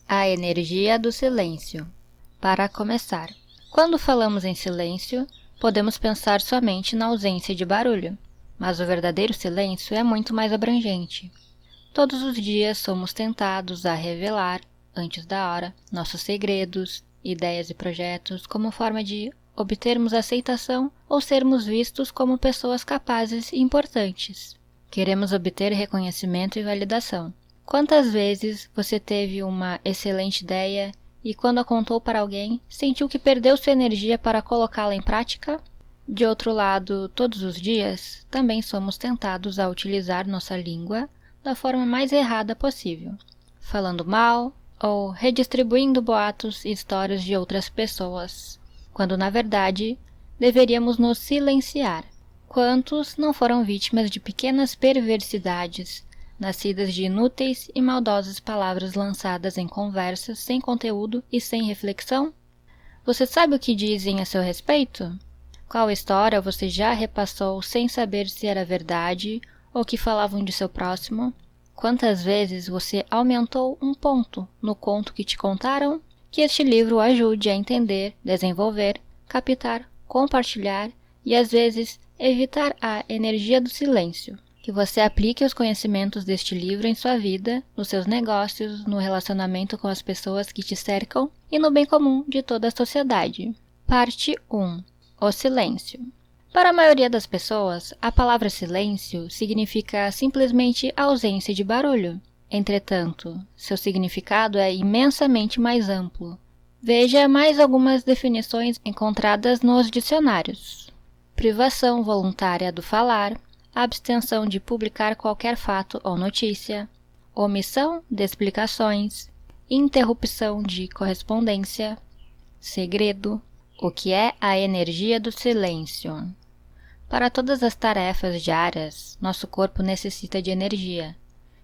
A energia do silêncio. Para começar, quando falamos em silêncio, podemos pensar somente na ausência de barulho, mas o verdadeiro silêncio é muito mais abrangente. Todos os dias somos tentados a revelar, antes da hora, nossos segredos, ideias e projetos como forma de obtermos aceitação ou sermos vistos como pessoas capazes e importantes. Queremos obter reconhecimento e validação. Quantas vezes você teve uma excelente ideia e, quando a contou para alguém, sentiu que perdeu sua energia para colocá-la em prática? De outro lado, todos os dias, também somos tentados a utilizar nossa língua da forma mais errada possível, falando mal ou redistribuindo boatos e histórias de outras pessoas, quando, na verdade, deveríamos nos silenciar. Quantos não foram vítimas de pequenas perversidades, nascidas de inúteis e maldosas palavras lançadas em conversas sem conteúdo e sem reflexão? Você sabe o que dizem a seu respeito? Qual história você já repassou sem saber se era verdade ou que falavam de seu próximo? Quantas vezes você aumentou um ponto no conto que te contaram? Que este livro o ajude a entender, desenvolver, captar, compartilhar e, às vezes, evitar a energia do silêncio. Que você aplique os conhecimentos deste livro em sua vida, nos seus negócios, no relacionamento com as pessoas que te cercam e no bem comum de toda a sociedade. Parte 1. O silêncio. Para a maioria das pessoas, a palavra silêncio significa simplesmente ausência de barulho. Entretanto, seu significado é imensamente mais amplo. Veja mais algumas definições encontradas nos dicionários. Privação voluntária do falar, abstenção de publicar qualquer fato ou notícia, omissão de explicações, interrupção de correspondência, segredo. O que é a energia do silêncio? Para todas as tarefas diárias, nosso corpo necessita de energia.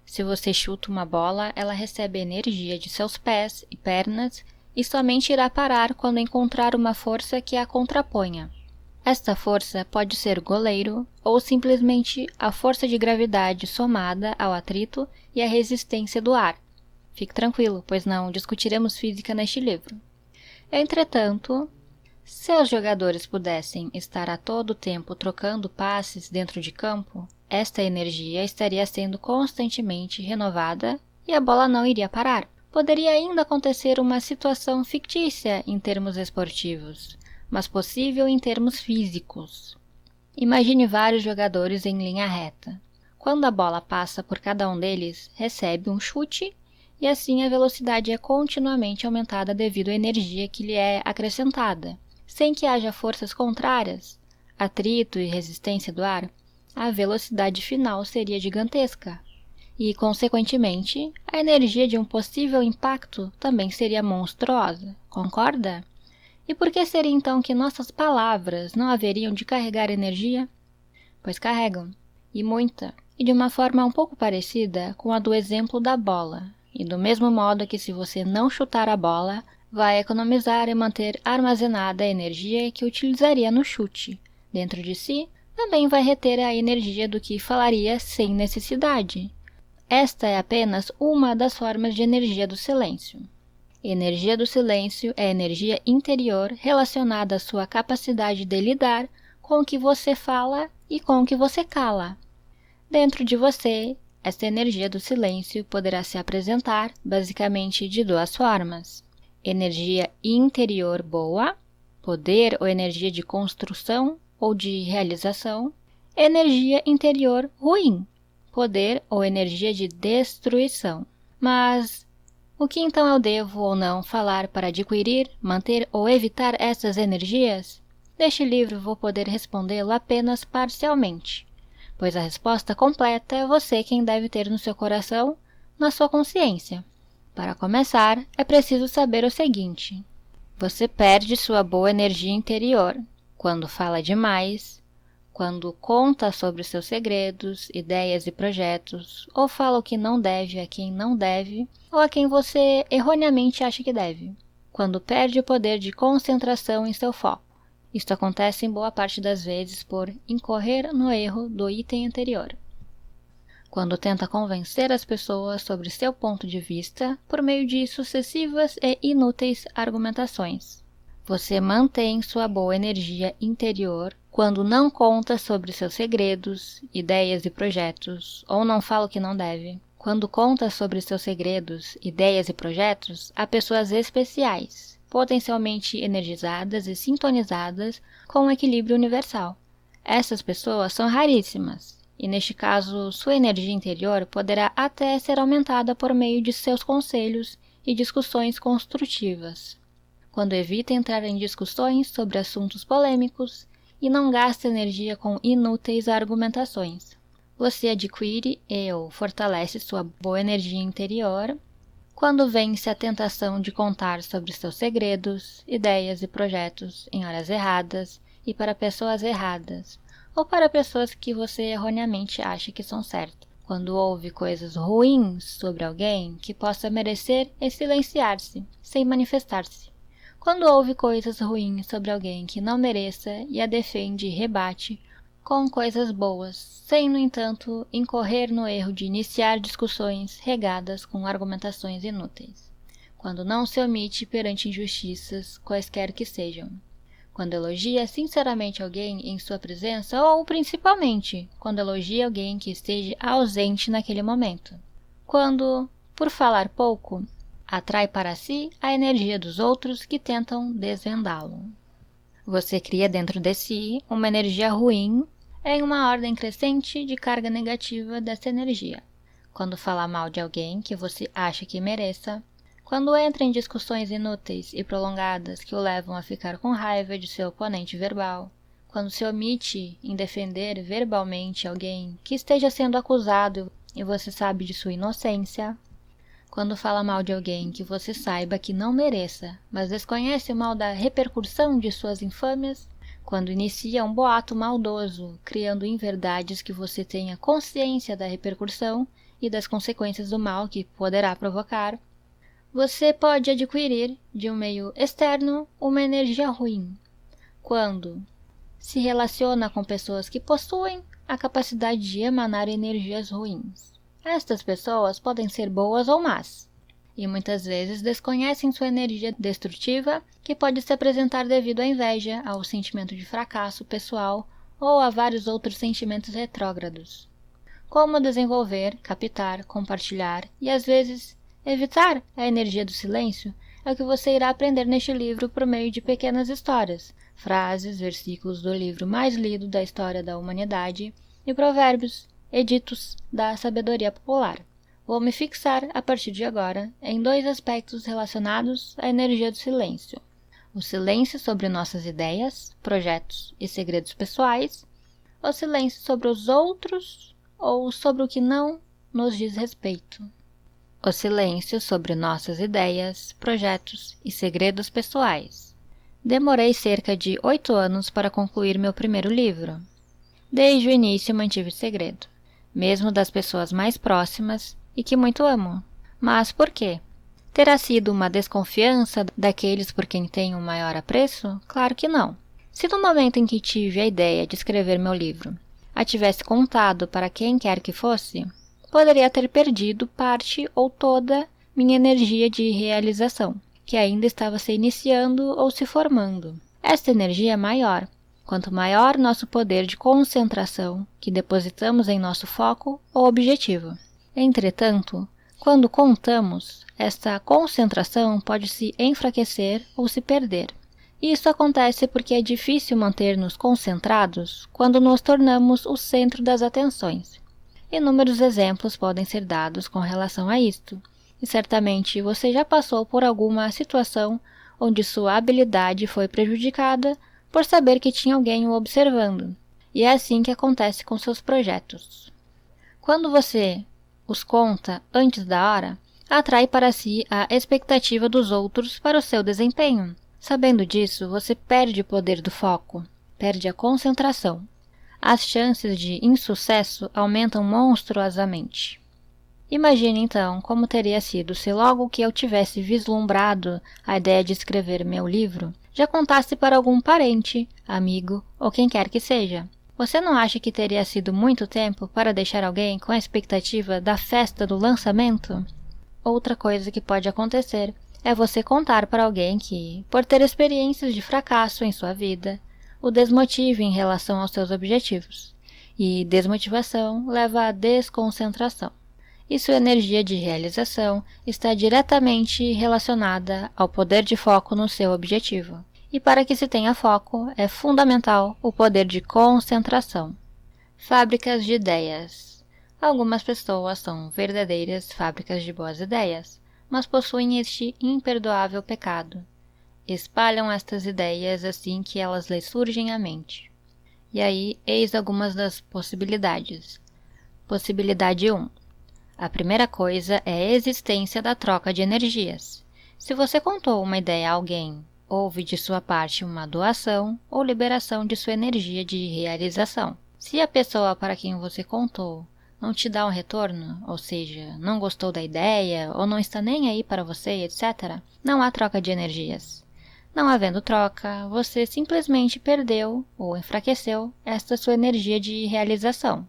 Se você chuta uma bola, ela recebe energia de seus pés e pernas e somente irá parar quando encontrar uma força que a contraponha. Esta força pode ser o goleiro ou simplesmente a força de gravidade somada ao atrito e à resistência do ar. Fique tranquilo, pois não discutiremos física neste livro. Entretanto, se os jogadores pudessem estar a todo tempo trocando passes dentro de campo, esta energia estaria sendo constantemente renovada e a bola não iria parar. Poderia ainda acontecer uma situação fictícia em termos esportivos, mas possível em termos físicos. Imagine vários jogadores em linha reta. Quando a bola passa por cada um deles, recebe um chute e assim a velocidade é continuamente aumentada devido à energia que lhe é acrescentada. Sem que haja forças contrárias, atrito e resistência do ar, a velocidade final seria gigantesca. E, consequentemente, a energia de um possível impacto também seria monstruosa, concorda? E por que seria então que nossas palavras não haveriam de carregar energia? Pois carregam, e muita, e de uma forma um pouco parecida com a do exemplo da bola, e do mesmo modo que se você não chutar a bola, vai economizar e manter armazenada a energia que utilizaria no chute. Dentro de si, também vai reter a energia do que falaria sem necessidade. Esta é apenas uma das formas de energia do silêncio. Energia do silêncio é energia interior relacionada à sua capacidade de lidar com o que você fala e com o que você cala. Dentro de você, esta energia do silêncio poderá se apresentar basicamente de duas formas. Energia interior boa, poder ou energia de construção ou de realização. Energia interior ruim, poder ou energia de destruição. Mas o que então eu devo ou não falar para adquirir, manter ou evitar essas energias? Neste livro vou poder respondê-lo apenas parcialmente, pois a resposta completa é você quem deve ter no seu coração, na sua consciência. Para começar, é preciso saber o seguinte: você perde sua boa energia interior quando fala demais, quando conta sobre seus segredos, ideias e projetos, ou fala o que não deve a quem não deve, ou a quem você erroneamente acha que deve, quando perde o poder de concentração em seu foco. Isto acontece em boa parte das vezes por incorrer no erro do item anterior. quando tenta convencer as pessoas sobre seu ponto de vista por meio de sucessivas e inúteis argumentações. Você mantém sua boa energia interior quando não conta sobre seus segredos, ideias e projetos, ou não fala o que não deve. Quando conta sobre seus segredos, ideias e projetos a pessoas especiais, potencialmente energizadas e sintonizadas com o equilíbrio universal. Essas pessoas são raríssimas, e neste caso sua energia interior poderá até ser aumentada por meio de seus conselhos e discussões construtivas. Quando evita entrar em discussões sobre assuntos polêmicos e não gasta energia com inúteis argumentações. Você adquire ou fortalece sua boa energia interior quando vence a tentação de contar sobre seus segredos, ideias e projetos em horas erradas e para pessoas erradas, ou para pessoas que você erroneamente acha que são certas. Quando ouve coisas ruins sobre alguém que possa merecer e silenciar-se, sem manifestar-se. Quando ouve coisas ruins sobre alguém que não mereça e a defende e rebate com coisas boas, sem, no entanto, incorrer no erro de iniciar discussões regadas com argumentações inúteis. Quando não se omite perante injustiças, quaisquer que sejam. Quando elogia sinceramente alguém em sua presença ou, principalmente, quando elogia alguém que esteja ausente naquele momento. Quando, por falar pouco, atrai para si a energia dos outros que tentam desvendá-lo. Você cria dentro de si uma energia ruim em uma ordem crescente de carga negativa dessa energia. Quando fala mal de alguém que você acha que mereça, quando entra em discussões inúteis e prolongadas que o levam a ficar com raiva de seu oponente verbal, quando se omite em defender verbalmente alguém que esteja sendo acusado e você sabe de sua inocência, quando fala mal de alguém que você saiba que não mereça, mas desconhece o mal da repercussão de suas infâmias, quando inicia um boato maldoso, criando inverdades que você tenha consciência da repercussão e das consequências do mal que poderá provocar, você pode adquirir, de um meio externo, uma energia ruim, quando se relaciona com pessoas que possuem a capacidade de emanar energias ruins. Estas pessoas podem ser boas ou más, e muitas vezes desconhecem sua energia destrutiva, que pode se apresentar devido à inveja, ao sentimento de fracasso pessoal ou a vários outros sentimentos retrógrados. Como desenvolver, captar, compartilhar e, às vezes, evitar a energia do silêncio é o que você irá aprender neste livro por meio de pequenas histórias, frases, versículos do livro mais lido da história da humanidade e provérbios, editos da sabedoria popular. Vou me fixar, a partir de agora, em 2 aspectos relacionados à energia do silêncio. O silêncio sobre nossas ideias, projetos e segredos pessoais, o silêncio sobre os outros ou sobre o que não nos diz respeito. O silêncio sobre nossas ideias, projetos e segredos pessoais. Demorei cerca de 8 anos para concluir meu primeiro livro. Desde o início mantive segredo, mesmo das pessoas mais próximas e que muito amo. Mas por quê? Terá sido uma desconfiança daqueles por quem tenho um maior apreço? Claro que não. Se no momento em que tive a ideia de escrever meu livro, a tivesse contado para quem quer que fosse, poderia ter perdido parte ou toda minha energia de realização, que ainda estava se iniciando ou se formando. Esta energia é maior. Quanto maior nosso poder de concentração que depositamos em nosso foco ou objetivo. Entretanto, quando contamos, esta concentração pode se enfraquecer ou se perder. Isso acontece porque é difícil manter-nos concentrados quando nos tornamos o centro das atenções. Inúmeros exemplos podem ser dados com relação a isto, e certamente você já passou por alguma situação onde sua habilidade foi prejudicada por saber que tinha alguém o observando, e é assim que acontece com seus projetos. Quando você os conta antes da hora, atrai para si a expectativa dos outros para o seu desempenho. Sabendo disso, você perde o poder do foco, perde a concentração. As chances de insucesso aumentam monstruosamente. Imagine então como teria sido se logo que eu tivesse vislumbrado a ideia de escrever meu livro, já contasse para algum parente, amigo ou quem quer que seja. Você não acha que teria sido muito tempo para deixar alguém com a expectativa da festa do lançamento? Outra coisa que pode acontecer é você contar para alguém que, por ter experiências de fracasso em sua vida, o desmotive em relação aos seus objetivos. E desmotivação leva à desconcentração. E sua energia de realização está diretamente relacionada ao poder de foco no seu objetivo. E para que se tenha foco, é fundamental o poder de concentração. Fábricas de ideias. Algumas pessoas são verdadeiras fábricas de boas ideias, mas possuem este imperdoável pecado. Espalham estas ideias assim que elas lhes surgem à mente. E aí, eis algumas das possibilidades. Possibilidade 1. A primeira coisa é a existência da troca de energias. Se você contou uma ideia a alguém, houve de sua parte uma doação ou liberação de sua energia de realização. Se a pessoa para quem você contou não te dá um retorno, ou seja, não gostou da ideia ou não está nem aí para você, etc., não há troca de energias. Não havendo troca, você simplesmente perdeu ou enfraqueceu esta sua energia de realização.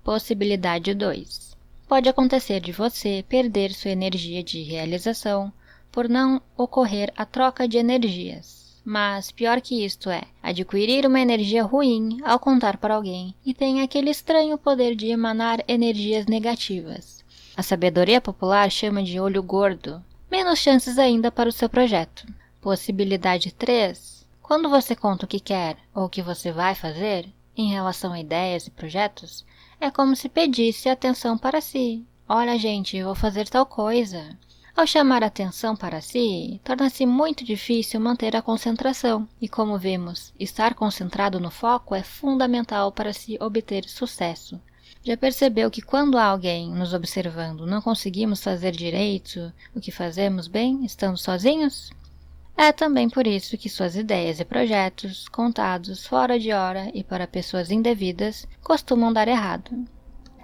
Possibilidade 2. Pode acontecer de você perder sua energia de realização por não ocorrer a troca de energias. Mas, pior que isto é, adquirir uma energia ruim ao contar para alguém e tem aquele estranho poder de emanar energias negativas. A sabedoria popular chama de olho gordo. Menos chances ainda para o seu projeto. Possibilidade 3. Quando você conta o que quer ou o que você vai fazer, em relação a ideias e projetos, é como se pedisse atenção para si. Olha, gente, eu vou fazer tal coisa. Ao chamar atenção para si, torna-se muito difícil manter a concentração. E como vimos, estar concentrado no foco é fundamental para se obter sucesso. Já percebeu que quando há alguém nos observando, não conseguimos fazer direito o que fazemos bem, estando sozinhos? É também por isso que suas ideias e projetos, contados fora de hora e para pessoas indevidas, costumam dar errado.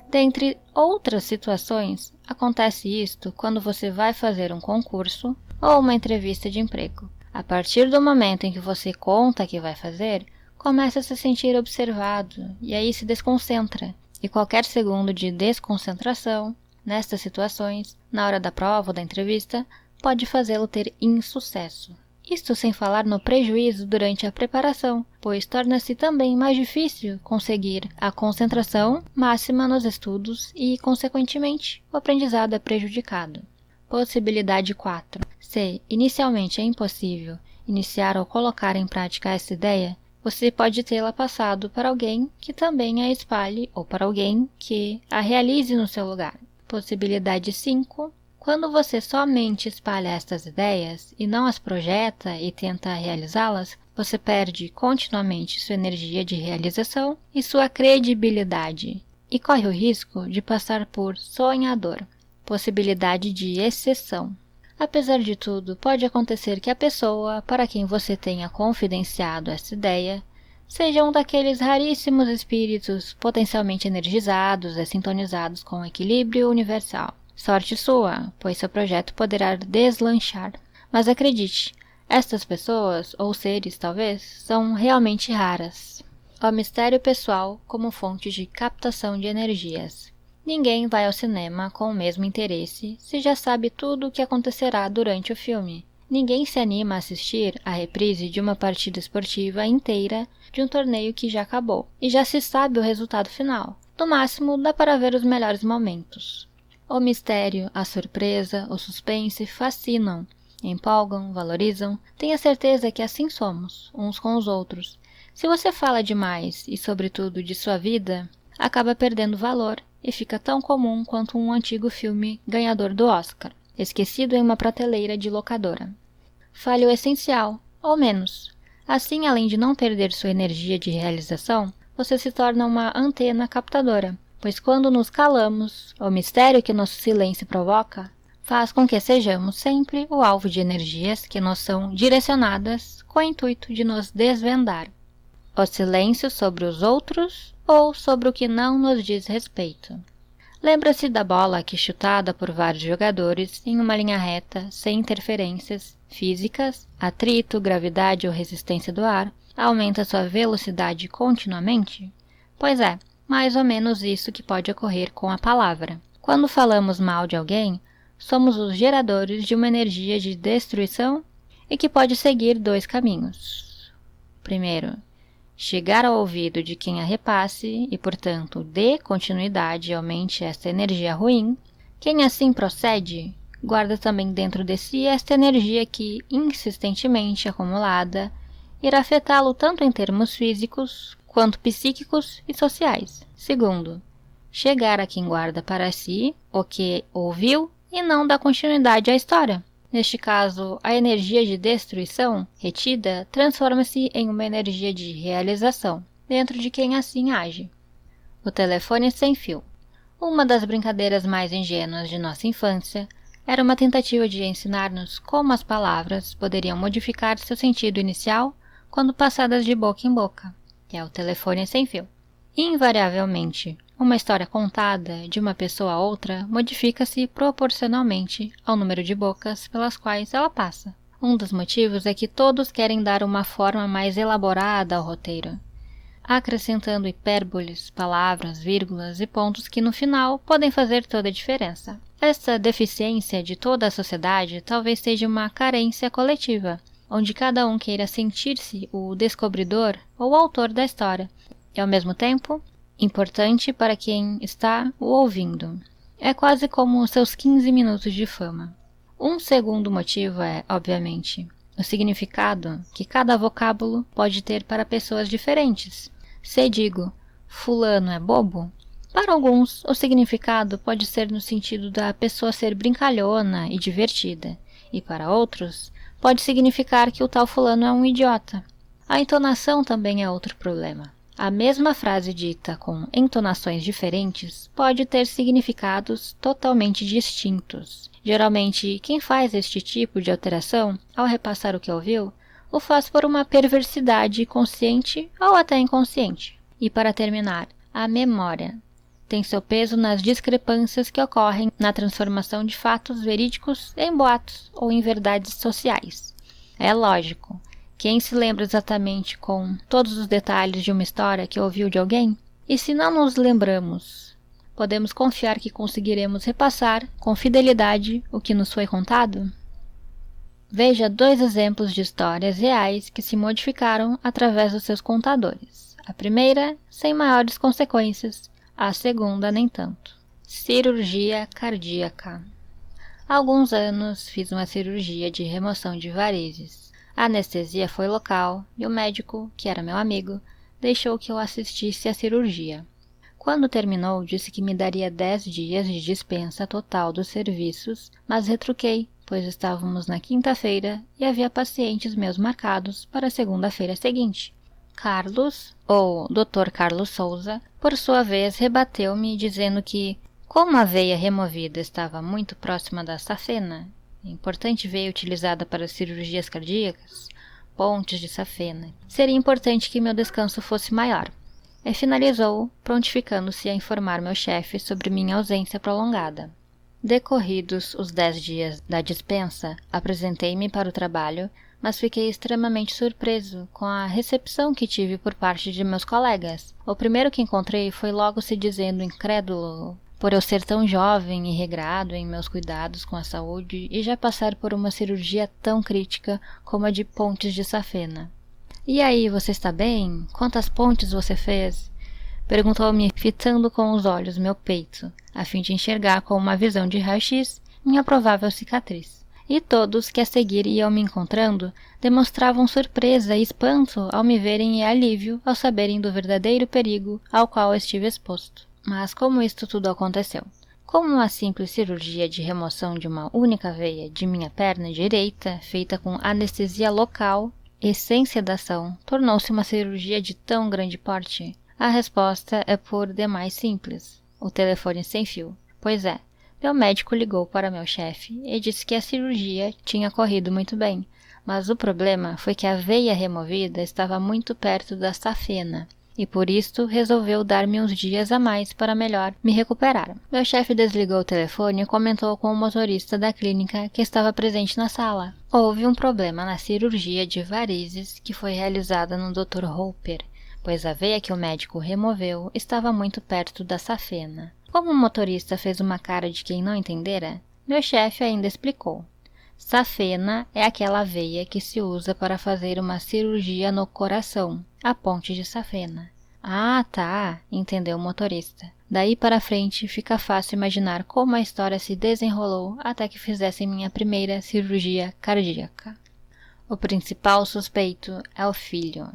Dentre outras situações, acontece isto quando você vai fazer um concurso ou uma entrevista de emprego. A partir do momento em que você conta que vai fazer, começa a se sentir observado e aí se desconcentra. E qualquer segundo de desconcentração, nestas situações, na hora da prova ou da entrevista, pode fazê-lo ter insucesso. Isto sem falar no prejuízo durante a preparação, pois torna-se também mais difícil conseguir a concentração máxima nos estudos e, consequentemente, o aprendizado é prejudicado. Possibilidade 4. Se inicialmente é impossível iniciar ou colocar em prática essa ideia, você pode tê-la passado para alguém que também a espalhe ou para alguém que a realize no seu lugar. Possibilidade 5. Quando você somente espalha estas ideias e não as projeta e tenta realizá-las, você perde continuamente sua energia de realização e sua credibilidade, e corre o risco de passar por sonhador. Possibilidade de exceção. Apesar de tudo, pode acontecer que a pessoa para quem você tenha confidenciado essa ideia seja um daqueles raríssimos espíritos potencialmente energizados e sintonizados com o equilíbrio universal. Sorte sua, pois seu projeto poderá deslanchar. Mas acredite, estas pessoas, ou seres talvez, são realmente raras. O mistério pessoal como fonte de captação de energias. Ninguém vai ao cinema com o mesmo interesse se já sabe tudo o que acontecerá durante o filme. Ninguém se anima a assistir a reprise de uma partida esportiva inteira de um torneio que já acabou, e já se sabe o resultado final. No máximo, dá para ver os melhores momentos. O mistério, a surpresa, o suspense fascinam, empolgam, valorizam. Tenha certeza que assim somos, uns com os outros. Se você fala demais e, sobretudo, de sua vida, acaba perdendo valor e fica tão comum quanto um antigo filme ganhador do Oscar, esquecido em uma prateleira de locadora. Fale o essencial, ou menos. Assim, além de não perder sua energia de realização, você se torna uma antena captadora. Pois quando nos calamos, o mistério que nosso silêncio provoca faz com que sejamos sempre o alvo de energias que nos são direcionadas com o intuito de nos desvendar. O silêncio sobre os outros ou sobre o que não nos diz respeito. Lembra-se da bola que, chutada por vários jogadores em uma linha reta, sem interferências físicas, atrito, gravidade ou resistência do ar, aumenta sua velocidade continuamente? Pois é, mais ou menos isso que pode ocorrer com a palavra. Quando falamos mal de alguém, somos os geradores de uma energia de destruição e que pode seguir 2 caminhos. Primeiro, chegar ao ouvido de quem a repasse e, portanto, dê continuidade e aumente esta energia ruim. Quem assim procede, guarda também dentro de si esta energia que, insistentemente acumulada, irá afetá-lo tanto em termos físicos quanto psíquicos e sociais. Segundo, chegar a quem guarda para si o que ouviu e não dá continuidade à história. Neste caso, a energia de destruição retida transforma-se em uma energia de realização dentro de quem assim age. O telefone sem fio. Uma das brincadeiras mais ingênuas de nossa infância era uma tentativa de ensinar-nos como as palavras poderiam modificar seu sentido inicial quando passadas de boca em boca, que é o telefone sem fio. Invariavelmente, uma história contada de uma pessoa a outra modifica-se proporcionalmente ao número de bocas pelas quais ela passa. Um dos motivos é que todos querem dar uma forma mais elaborada ao roteiro, acrescentando hipérboles, palavras, vírgulas e pontos que no final podem fazer toda a diferença. Essa deficiência de toda a sociedade talvez seja uma carência coletiva, onde cada um queira sentir-se o descobridor ou o autor da história, e ao mesmo tempo importante para quem está o ouvindo. É quase como seus 15 minutos de fama. Um segundo motivo é, obviamente, o significado que cada vocábulo pode ter para pessoas diferentes. Se digo, fulano é bobo, para alguns o significado pode ser no sentido da pessoa ser brincalhona e divertida, e para outros pode significar que o tal fulano é um idiota. A entonação também é outro problema. A mesma frase dita com entonações diferentes pode ter significados totalmente distintos. Geralmente, quem faz este tipo de alteração, ao repassar o que ouviu, o faz por uma perversidade consciente ou até inconsciente. E para terminar, a memória tem seu peso nas discrepâncias que ocorrem na transformação de fatos verídicos em boatos ou em verdades sociais. É lógico. Quem se lembra exatamente com todos os detalhes de uma história que ouviu de alguém? E se não nos lembramos, podemos confiar que conseguiremos repassar com fidelidade o que nos foi contado? Veja 2 exemplos de histórias reais que se modificaram através dos seus contadores. A primeira, sem maiores consequências, a segunda, nem tanto. Cirurgia cardíaca. Há alguns anos fiz uma cirurgia de remoção de varizes. A anestesia foi local e o médico, que era meu amigo, deixou que eu assistisse à cirurgia. Quando terminou, disse que me daria 10 dias de dispensa total dos serviços, mas retruquei, pois estávamos na quinta-feira e havia pacientes meus marcados para a segunda-feira seguinte. Carlos, ou Dr. Carlos Souza, por sua vez rebateu-me dizendo que, como a veia removida estava muito próxima da safena, importante veia utilizada para cirurgias cardíacas, pontes de safena, seria importante que meu descanso fosse maior. E finalizou, prontificando-se a informar meu chefe sobre minha ausência prolongada. Decorridos os 10 dias da dispensa, apresentei-me para o trabalho, mas fiquei extremamente surpreso com a recepção que tive por parte de meus colegas. O primeiro que encontrei foi logo se dizendo incrédulo por eu ser tão jovem e regrado em meus cuidados com a saúde e já passar por uma cirurgia tão crítica como a de pontes de safena. E aí, você está bem? Quantas pontes você fez? Perguntou-me, fitando com os olhos meu peito, a fim de enxergar com uma visão de raio-x minha provável cicatriz. E todos que a seguir iam me encontrando demonstravam surpresa e espanto ao me verem e alívio ao saberem do verdadeiro perigo ao qual estive exposto. Mas como isto tudo aconteceu? Como uma simples cirurgia de remoção de uma única veia de minha perna direita, feita com anestesia local e sem sedação, tornou-se uma cirurgia de tão grande porte? A resposta é por demais simples: o telefone sem fio. Pois é, meu médico ligou para meu chefe e disse que a cirurgia tinha corrido muito bem, mas o problema foi que a veia removida estava muito perto da safena, e por isto resolveu dar-me uns dias a mais para melhor me recuperar. Meu chefe desligou o telefone e comentou com o motorista da clínica que estava presente na sala. Houve um problema na cirurgia de varizes que foi realizada no Dr. Hopper, pois a veia que o médico removeu estava muito perto da safena. Como o motorista fez uma cara de quem não entendera, meu chefe ainda explicou. Safena é aquela veia que se usa para fazer uma cirurgia no coração, a ponte de safena. Ah, tá, entendeu o motorista. Daí para frente fica fácil imaginar como a história se desenrolou até que fizessem minha primeira cirurgia cardíaca. O principal suspeito é o filho.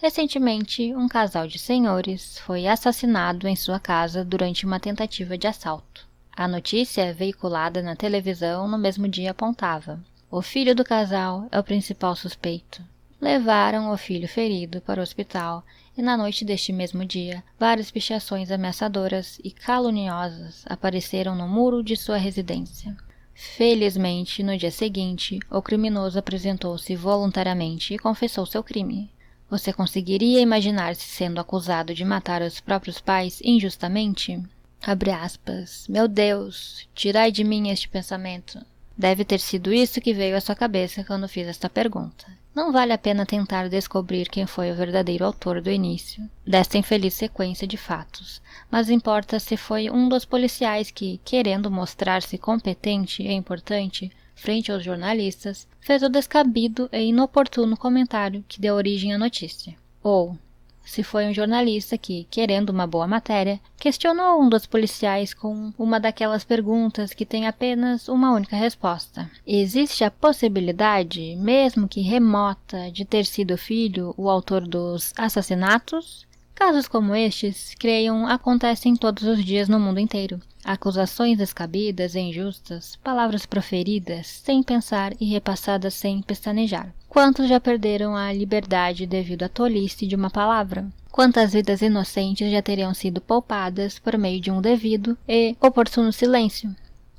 Recentemente, um casal de senhores foi assassinado em sua casa durante uma tentativa de assalto. A notícia veiculada na televisão no mesmo dia apontava: o filho do casal é o principal suspeito. Levaram o filho ferido para o hospital e na noite deste mesmo dia, várias pichações ameaçadoras e caluniosas apareceram no muro de sua residência. Felizmente, no dia seguinte, o criminoso apresentou-se voluntariamente e confessou seu crime. Você conseguiria imaginar-se sendo acusado de matar os próprios pais injustamente? Abre aspas. Meu Deus, tirai de mim este pensamento. Deve ter sido isso que veio à sua cabeça quando fiz esta pergunta. Não vale a pena tentar descobrir quem foi o verdadeiro autor do início desta infeliz sequência de fatos, mas importa se foi um dos policiais que, querendo mostrar-se competente e importante frente aos jornalistas, fez o descabido e inoportuno comentário que deu origem à notícia. Ou se foi um jornalista que, querendo uma boa matéria, questionou um dos policiais com uma daquelas perguntas que tem apenas uma única resposta. Existe a possibilidade, mesmo que remota, de ter sido o filho o autor dos assassinatos? Casos como estes, creiam, acontecem todos os dias no mundo inteiro. Acusações descabidas e injustas, palavras proferidas sem pensar e repassadas sem pestanejar. Quantos já perderam a liberdade devido à tolice de uma palavra? Quantas vidas inocentes já teriam sido poupadas por meio de um devido e oportuno silêncio?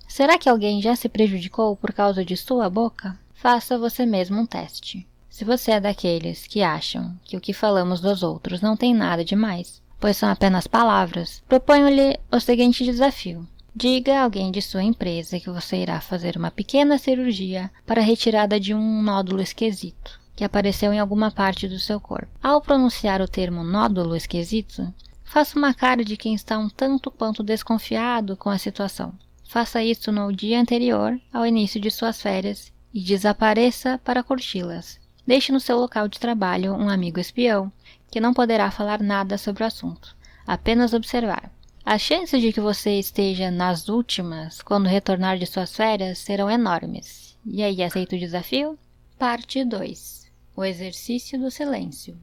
Será que alguém já se prejudicou por causa de sua boca? Faça você mesmo um teste. Se você é daqueles que acham que o que falamos dos outros não tem nada demais, pois são apenas palavras, proponho-lhe o seguinte desafio. Diga a alguém de sua empresa que você irá fazer uma pequena cirurgia para a retirada de um nódulo esquisito que apareceu em alguma parte do seu corpo. Ao pronunciar o termo nódulo esquisito, faça uma cara de quem está um tanto quanto desconfiado com a situação. Faça isso no dia anterior ao início de suas férias e desapareça para curti-las. Deixe no seu local de trabalho um amigo espião que não poderá falar nada sobre o assunto, apenas observar. As chances de que você esteja nas últimas quando retornar de suas férias serão enormes. E aí, aceita o desafio? Parte 2. O exercício do silêncio.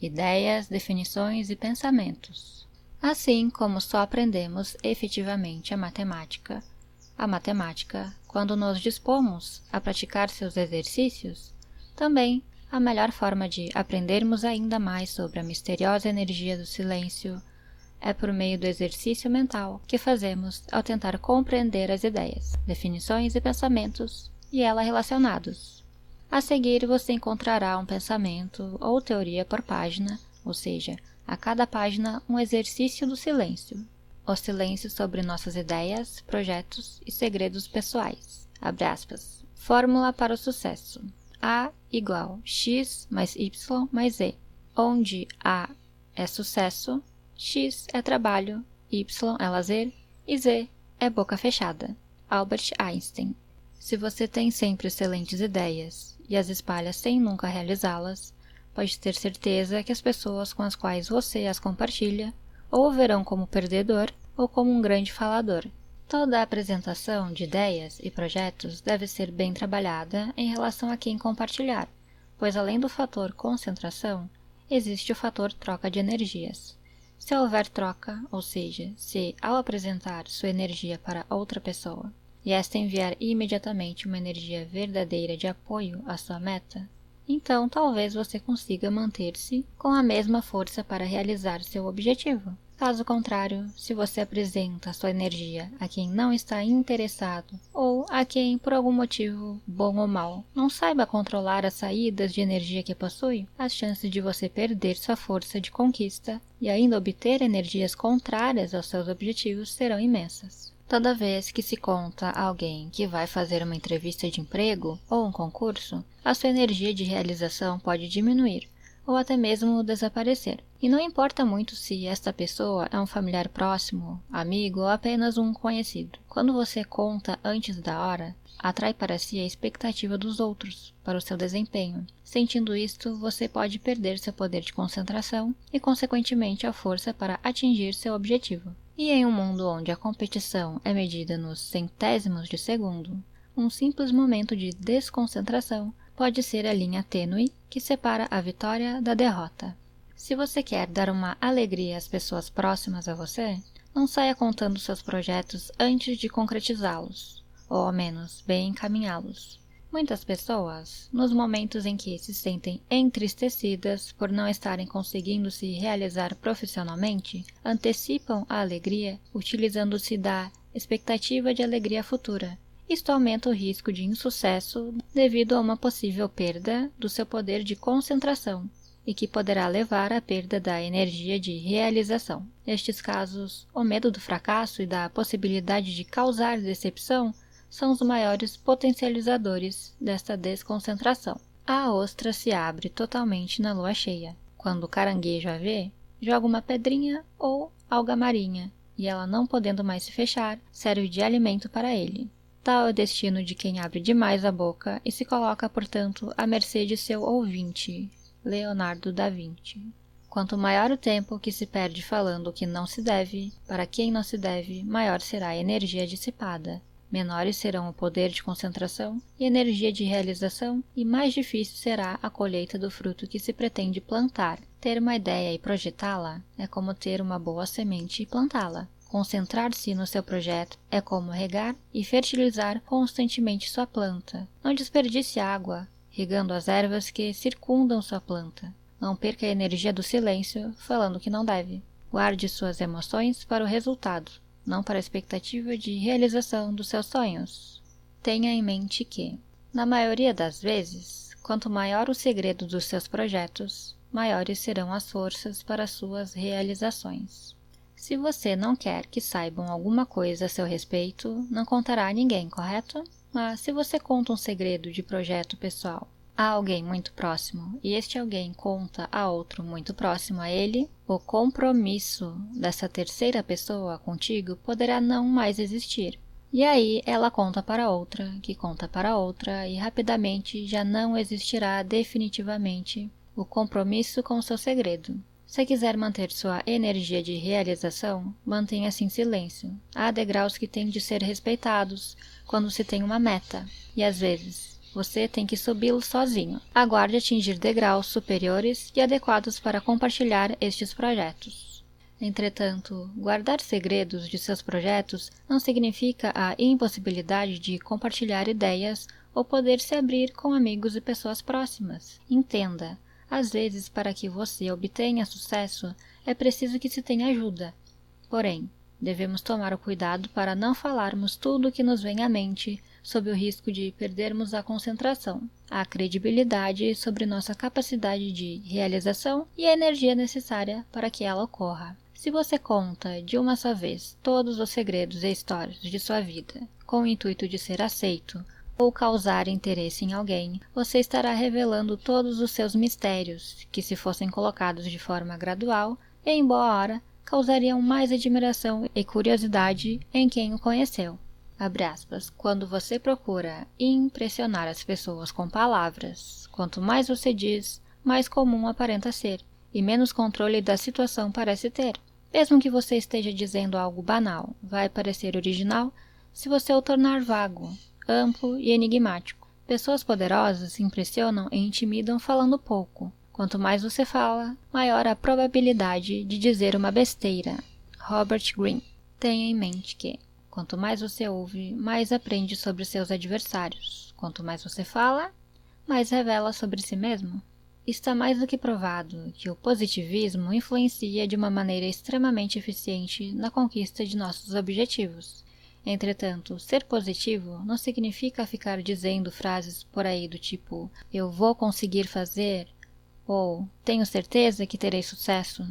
Ideias, definições e pensamentos. Assim como só aprendemos efetivamente a matemática, quando nos dispomos a praticar seus exercícios, também a melhor forma de aprendermos ainda mais sobre a misteriosa energia do silêncio é por meio do exercício mental que fazemos ao tentar compreender as ideias, definições e pensamentos e ela relacionados. A seguir você encontrará um pensamento ou teoria por página, ou seja, a cada página um exercício do silêncio. O silêncio sobre nossas ideias, projetos e segredos pessoais. Abre aspas. Fórmula para o sucesso. A igual x mais y mais z, onde A é sucesso, x é trabalho, y é lazer e z é boca fechada. Albert Einstein. Se você tem sempre excelentes ideias e as espalha sem nunca realizá-las, pode ter certeza que as pessoas com as quais você as compartilha ou o verão como perdedor ou como um grande falador. Toda a apresentação de ideias e projetos deve ser bem trabalhada em relação a quem compartilhar, pois além do fator concentração, existe o fator troca de energias. Se houver troca, ou seja, se ao apresentar sua energia para outra pessoa, e esta enviar imediatamente uma energia verdadeira de apoio à sua meta, então talvez você consiga manter-se com a mesma força para realizar seu objetivo. Caso contrário, se você apresenta sua energia a quem não está interessado ou a quem, por algum motivo, bom ou mau, não saiba controlar as saídas de energia que possui, as chances de você perder sua força de conquista e ainda obter energias contrárias aos seus objetivos serão imensas. Toda vez que se conta a alguém que vai fazer uma entrevista de emprego ou um concurso, a sua energia de realização pode diminuir, ou até mesmo desaparecer. E não importa muito se esta pessoa é um familiar próximo, amigo ou apenas um conhecido. Quando você conta antes da hora, atrai para si a expectativa dos outros para o seu desempenho. Sentindo isto, você pode perder seu poder de concentração e, consequentemente, a força para atingir seu objetivo. E em um mundo onde a competição é medida nos centésimos de segundo, um simples momento de desconcentração pode ser a linha tênue que separa a vitória da derrota. Se você quer dar uma alegria às pessoas próximas a você, não saia contando seus projetos antes de concretizá-los, ou ao menos bem encaminhá-los. Muitas pessoas, nos momentos em que se sentem entristecidas por não estarem conseguindo se realizar profissionalmente, antecipam a alegria utilizando-se da expectativa de alegria futura. Isto aumenta o risco de insucesso devido a uma possível perda do seu poder de concentração e que poderá levar à perda da energia de realização. Nestes casos, o medo do fracasso e da possibilidade de causar decepção são os maiores potencializadores desta desconcentração. A ostra se abre totalmente na lua cheia. Quando o caranguejo a vê, joga uma pedrinha ou alga marinha, e ela não podendo mais se fechar, serve de alimento para ele. Tal é o destino de quem abre demais a boca e se coloca, portanto, à mercê de seu ouvinte, Leonardo da Vinci. Quanto maior o tempo que se perde falando o que não se deve, para quem não se deve, maior será a energia dissipada. Menores serão o poder de concentração e energia de realização, e mais difícil será a colheita do fruto que se pretende plantar. Ter uma ideia e projetá-la é como ter uma boa semente e plantá-la. Concentrar-se no seu projeto é como regar e fertilizar constantemente sua planta. Não desperdice água, regando as ervas que circundam sua planta. Não perca a energia do silêncio falando que não deve. Guarde suas emoções para o resultado, não para a expectativa de realização dos seus sonhos. Tenha em mente que, na maioria das vezes, quanto maior o segredo dos seus projetos, maiores serão as forças para suas realizações. Se você não quer que saibam alguma coisa a seu respeito, não contará a ninguém, correto? Mas se você conta um segredo de projeto pessoal a alguém muito próximo e este alguém conta a outro muito próximo a ele, o compromisso dessa terceira pessoa contigo poderá não mais existir. E aí ela conta para outra, que conta para outra, e rapidamente já não existirá definitivamente o compromisso com o seu segredo. Se quiser manter sua energia de realização, mantenha-se em silêncio. Há degraus que têm de ser respeitados quando se tem uma meta, e às vezes você tem que subi-lo sozinho. Aguarde atingir degraus superiores e adequados para compartilhar estes projetos. Entretanto, guardar segredos de seus projetos não significa a impossibilidade de compartilhar ideias ou poder se abrir com amigos e pessoas próximas. Entenda, às vezes, para que você obtenha sucesso, é preciso que se tenha ajuda. Porém, devemos tomar o cuidado para não falarmos tudo o que nos vem à mente, sob o risco de perdermos a concentração, a credibilidade sobre nossa capacidade de realização e a energia necessária para que ela ocorra. Se você conta de uma só vez todos os segredos e histórias de sua vida, com o intuito de ser aceito ou causar interesse em alguém, você estará revelando todos os seus mistérios, que se fossem colocados de forma gradual e em boa hora, causariam mais admiração e curiosidade em quem o conheceu. Abre aspas, quando você procura impressionar as pessoas com palavras, quanto mais você diz, mais comum aparenta ser, e menos controle da situação parece ter. Mesmo que você esteja dizendo algo banal, vai parecer original se você o tornar vago, amplo e enigmático. Pessoas poderosas se impressionam e intimidam falando pouco. Quanto mais você fala, maior a probabilidade de dizer uma besteira. Robert Greene. Tenha em mente que, quanto mais você ouve, mais aprende sobre seus adversários. Quanto mais você fala, mais revela sobre si mesmo. Está mais do que provado que o positivismo influencia de uma maneira extremamente eficiente na conquista de nossos objetivos. Entretanto, ser positivo não significa ficar dizendo frases por aí do tipo "eu vou conseguir fazer" ou "tenho certeza que terei sucesso".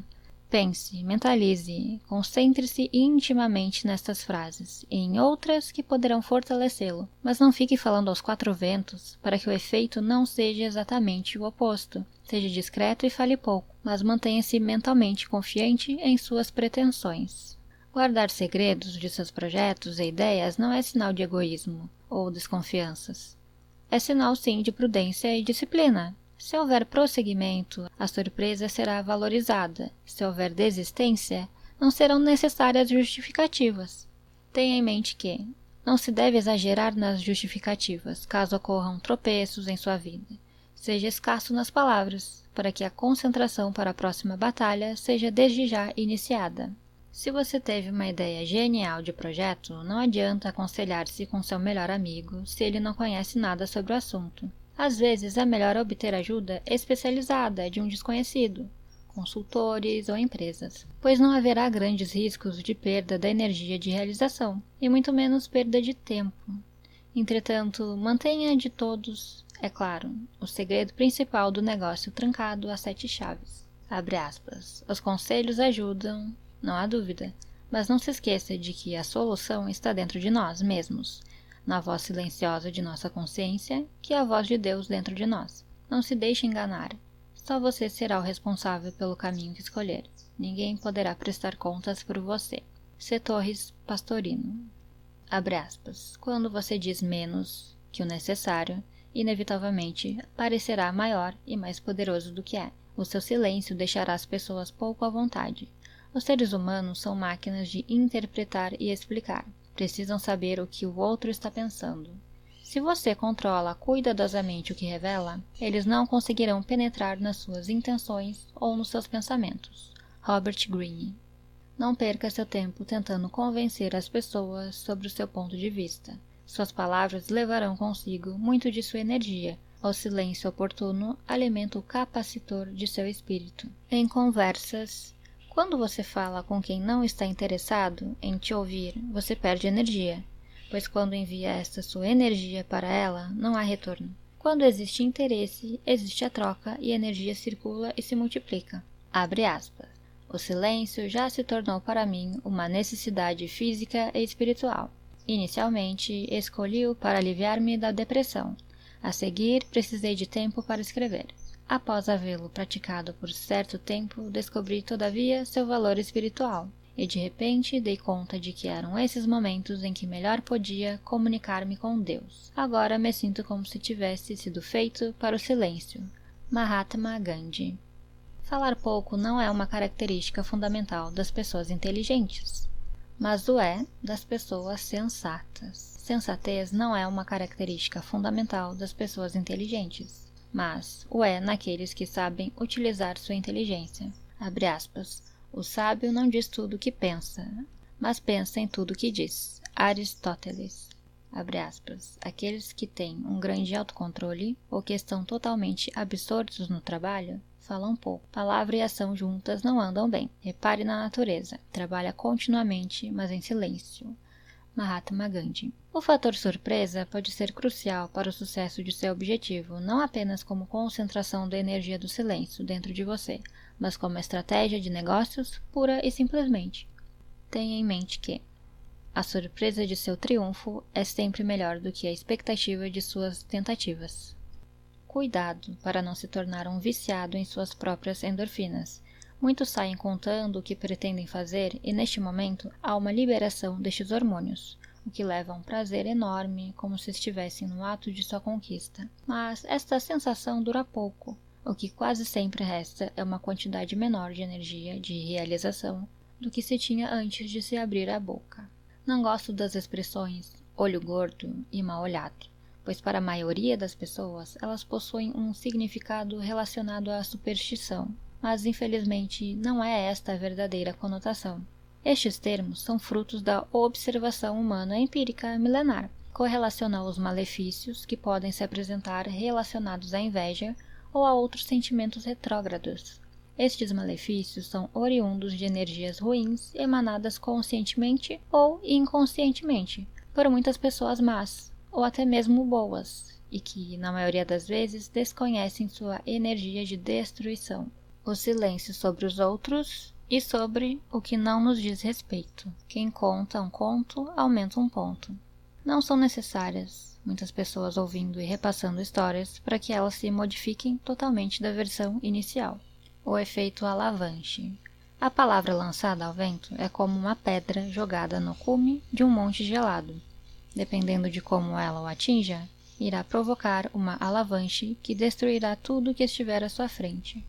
Pense, mentalize, concentre-se intimamente nestas frases e em outras que poderão fortalecê-lo, mas não fique falando aos quatro ventos para que o efeito não seja exatamente o oposto. Seja discreto e fale pouco, mas mantenha-se mentalmente confiante em suas pretensões. Guardar segredos de seus projetos e ideias não é sinal de egoísmo ou desconfianças. É sinal sim de prudência e disciplina. Se houver prosseguimento, a surpresa será valorizada. Se houver desistência, não serão necessárias justificativas. Tenha em mente que não se deve exagerar nas justificativas, caso ocorram tropeços em sua vida. Seja escasso nas palavras, para que a concentração para a próxima batalha seja desde já iniciada. Se você teve uma ideia genial de projeto, não adianta aconselhar-se com seu melhor amigo se ele não conhece nada sobre o assunto. Às vezes é melhor obter ajuda especializada de um desconhecido, consultores ou empresas, pois não haverá grandes riscos de perda da energia de realização, e muito menos perda de tempo. Entretanto, mantenha de todos, é claro, o segredo principal do negócio trancado a 7 chaves. Abre aspas. Os conselhos ajudam, não há dúvida, mas não se esqueça de que a solução está dentro de nós mesmos, na voz silenciosa de nossa consciência, que é a voz de Deus dentro de nós. Não se deixe enganar. Só você será o responsável pelo caminho que escolher. Ninguém poderá prestar contas por você. C. Torres Pastorino. Abre aspas. Quando você diz menos que o necessário, inevitavelmente parecerá maior e mais poderoso do que é. O seu silêncio deixará as pessoas pouco à vontade. Os seres humanos são máquinas de interpretar e explicar. Precisam saber o que o outro está pensando. Se você controla cuidadosamente o que revela, eles não conseguirão penetrar nas suas intenções ou nos seus pensamentos. Robert Greene. Não perca seu tempo tentando convencer as pessoas sobre o seu ponto de vista. Suas palavras levarão consigo muito de sua energia. O silêncio oportuno alimenta o capacitor de seu espírito. Em conversas, quando você fala com quem não está interessado em te ouvir, você perde energia, pois quando envia esta sua energia para ela, não há retorno. Quando existe interesse, existe a troca e a energia circula e se multiplica. Abre aspas. O silêncio já se tornou para mim uma necessidade física e espiritual. Inicialmente, escolhi-o para aliviar-me da depressão. A seguir, precisei de tempo para escrever. Após havê-lo praticado por certo tempo, descobri, todavia, seu valor espiritual, e de repente dei conta de que eram esses momentos em que melhor podia comunicar-me com Deus. Agora me sinto como se tivesse sido feito para o silêncio. Mahatma Gandhi. Falar pouco não é uma característica fundamental das pessoas inteligentes, mas o é das pessoas sensatas. Sensatez não é uma característica fundamental das pessoas inteligentes, mas o é naqueles que sabem utilizar sua inteligência. Abre aspas. O sábio não diz tudo o que pensa, mas pensa em tudo o que diz. Aristóteles. Abre aspas. Aqueles que têm um grande autocontrole ou que estão totalmente absortos no trabalho, falam pouco. Palavra e ação juntas não andam bem. Repare na natureza. Trabalha continuamente, mas em silêncio. Mahatma Gandhi. O fator surpresa pode ser crucial para o sucesso de seu objetivo, não apenas como concentração da energia do silêncio dentro de você, mas como estratégia de negócios pura e simplesmente. Tenha em mente que a surpresa de seu triunfo é sempre melhor do que a expectativa de suas tentativas. Cuidado para não se tornar um viciado em suas próprias endorfinas. Muitos saem contando o que pretendem fazer e, neste momento, há uma liberação destes hormônios, o que leva a um prazer enorme, como se estivessem no ato de sua conquista. Mas esta sensação dura pouco. O que quase sempre resta é uma quantidade menor de energia de realização do que se tinha antes de se abrir a boca. Não gosto das expressões olho gordo e mal olhado, pois para a maioria das pessoas elas possuem um significado relacionado à superstição. Mas, infelizmente, não é esta a verdadeira conotação. Estes termos são frutos da observação humana empírica milenar. Correlaciona os malefícios que podem se apresentar relacionados à inveja ou a outros sentimentos retrógrados. Estes malefícios são oriundos de energias ruins emanadas conscientemente ou inconscientemente por muitas pessoas más, ou até mesmo boas, e que, na maioria das vezes, desconhecem sua energia de destruição. O silêncio sobre os outros e sobre o que não nos diz respeito. Quem conta um conto, aumenta um ponto. Não são necessárias, muitas pessoas ouvindo e repassando histórias para que elas se modifiquem totalmente da versão inicial. O efeito alavanche. A palavra lançada ao vento é como uma pedra jogada no cume de um monte gelado. Dependendo de como ela o atinja, irá provocar uma alavanche que destruirá tudo que estiver à sua frente.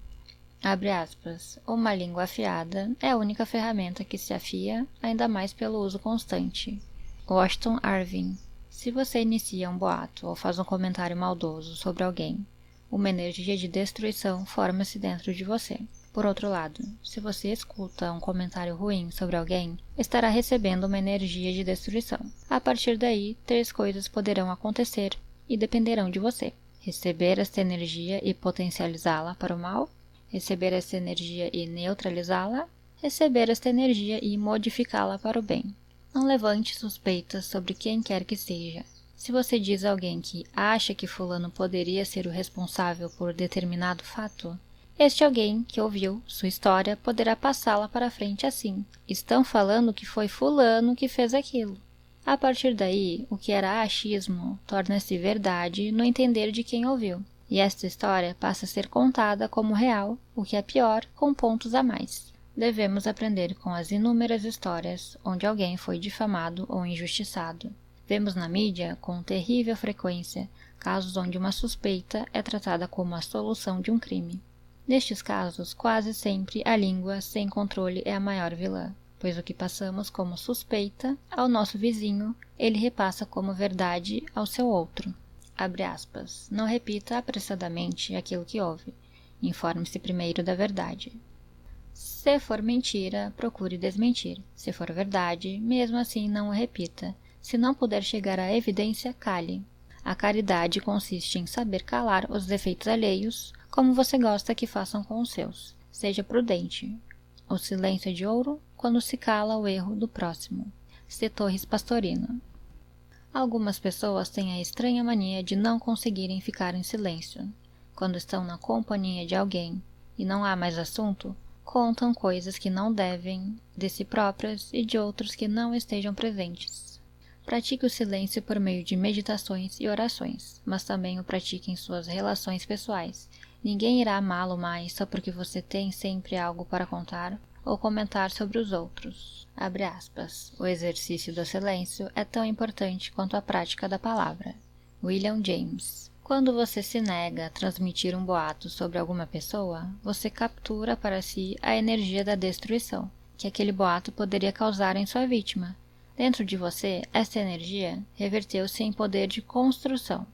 Abre aspas. Uma língua afiada é a única ferramenta que se afia, ainda mais pelo uso constante. Washington Irving. Se você inicia um boato ou faz um comentário maldoso sobre alguém, uma energia de destruição forma-se dentro de você. Por outro lado, se você escuta um comentário ruim sobre alguém, estará recebendo uma energia de destruição. A partir daí, 3 coisas poderão acontecer e dependerão de você. Receber esta energia e potencializá-la para o mal, receber esta energia e neutralizá-la, receber esta energia e modificá-la para o bem. Não levante suspeitas sobre quem quer que seja. Se você diz a alguém que acha que fulano poderia ser o responsável por determinado fato, este alguém que ouviu sua história poderá passá-la para frente assim. Estão falando que foi fulano que fez aquilo. A partir daí, o que era achismo torna-se verdade no entender de quem ouviu. E esta história passa a ser contada como real, o que é pior, com pontos a mais. Devemos aprender com as inúmeras histórias onde alguém foi difamado ou injustiçado. Vemos na mídia, com terrível frequência, casos onde uma suspeita é tratada como a solução de um crime. Nestes casos, quase sempre a língua sem controle é a maior vilã, pois o que passamos como suspeita ao nosso vizinho, ele repassa como verdade ao seu outro. Abre aspas. Não repita apressadamente aquilo que ouve. Informe-se primeiro da verdade. Se for mentira, procure desmentir. Se for verdade, mesmo assim não o repita. Se não puder chegar à evidência, cale. A caridade consiste em saber calar os defeitos alheios, como você gosta que façam com os seus. Seja prudente. O silêncio é de ouro quando se cala o erro do próximo. C. Torres Pastorino. Algumas pessoas têm a estranha mania de não conseguirem ficar em silêncio. Quando estão na companhia de alguém e não há mais assunto, contam coisas que não devem, de si próprias e de outros que não estejam presentes. Pratique o silêncio por meio de meditações e orações, mas também o pratique em suas relações pessoais. Ninguém irá amá-lo mais só porque você tem sempre algo para contar ou comentar sobre os outros. Abre aspas. O exercício do silêncio é tão importante quanto a prática da palavra. William James. Quando você se nega a transmitir um boato sobre alguma pessoa, você captura para si a energia da destruição, que aquele boato poderia causar em sua vítima. Dentro de você, essa energia reverteu-se em poder de construção,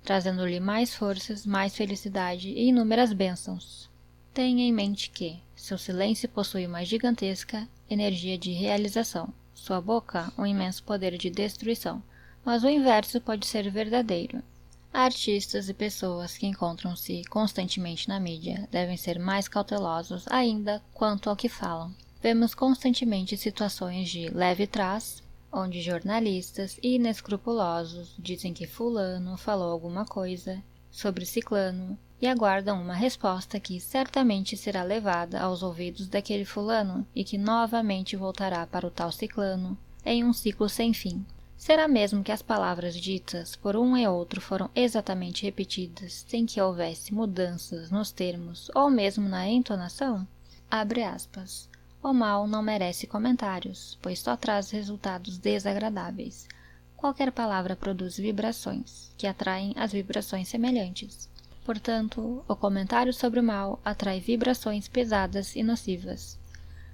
trazendo-lhe mais forças, mais felicidade e inúmeras bênçãos. Tenha em mente que seu silêncio possui uma gigantesca energia de realização, sua boca um imenso poder de destruição, mas o inverso pode ser verdadeiro. Artistas e pessoas que encontram-se constantemente na mídia devem ser mais cautelosos ainda quanto ao que falam. Vemos constantemente situações de leve trás, onde jornalistas inescrupulosos dizem que fulano falou alguma coisa sobre ciclano e aguardam uma resposta que certamente será levada aos ouvidos daquele fulano e que novamente voltará para o tal ciclano em um ciclo sem fim. Será mesmo que as palavras ditas por um e outro foram exatamente repetidas sem que houvesse mudanças nos termos ou mesmo na entonação? Abre aspas. O mal não merece comentários, pois só traz resultados desagradáveis. Qualquer palavra produz vibrações, que atraem as vibrações semelhantes. Portanto, o comentário sobre o mal atrai vibrações pesadas e nocivas.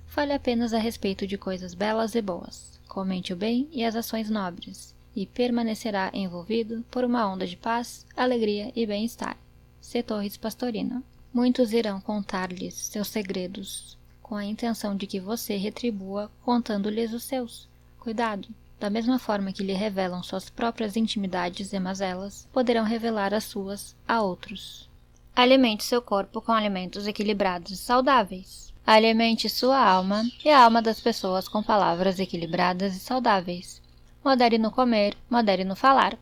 Fale apenas a respeito de coisas belas e boas. Comente o bem e as ações nobres, e permanecerá envolvido por uma onda de paz, alegria e bem-estar. C. Torres Pastorino. Muitos irão contar-lhes seus segredos, com a intenção de que você retribua contando-lhes os seus. Cuidado! Da mesma forma que lhe revelam suas próprias intimidades e mazelas, poderão revelar as suas a outros. Alimente seu corpo com alimentos equilibrados e saudáveis. Alimente sua alma e a alma das pessoas com palavras equilibradas e saudáveis. Modere no comer, modere no falar.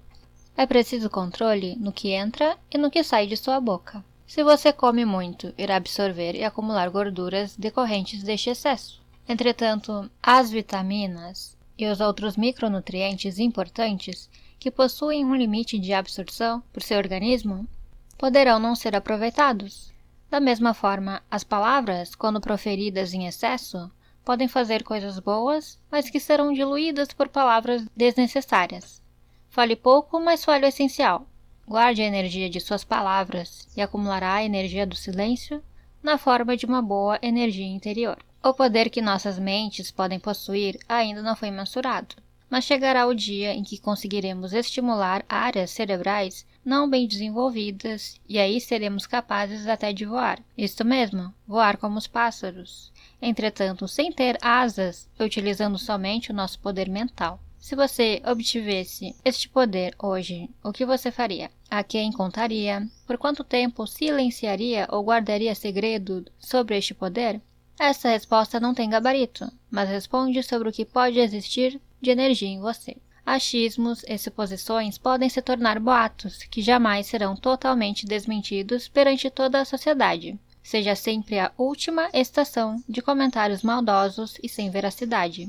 É preciso controle no que entra e no que sai de sua boca. Se você come muito, irá absorver e acumular gorduras decorrentes deste excesso. Entretanto, as vitaminas e os outros micronutrientes importantes que possuem um limite de absorção por seu organismo, poderão não ser aproveitados. Da mesma forma, as palavras, quando proferidas em excesso, podem fazer coisas boas, mas que serão diluídas por palavras desnecessárias. Fale pouco, mas fale o essencial. Guarde a energia de suas palavras e acumulará a energia do silêncio na forma de uma boa energia interior. O poder que nossas mentes podem possuir ainda não foi mensurado, mas chegará o dia em que conseguiremos estimular áreas cerebrais não bem desenvolvidas e aí seremos capazes até de voar. Isto mesmo, voar como os pássaros. Entretanto, sem ter asas, utilizando somente o nosso poder mental. Se você obtivesse este poder hoje, o que você faria? A quem contaria? Por quanto tempo silenciaria ou guardaria segredo sobre este poder? Essa resposta não tem gabarito, mas responde sobre o que pode existir de energia em você. Achismos e suposições podem se tornar boatos, que jamais serão totalmente desmentidos perante toda a sociedade. Seja sempre a última estação de comentários maldosos e sem veracidade.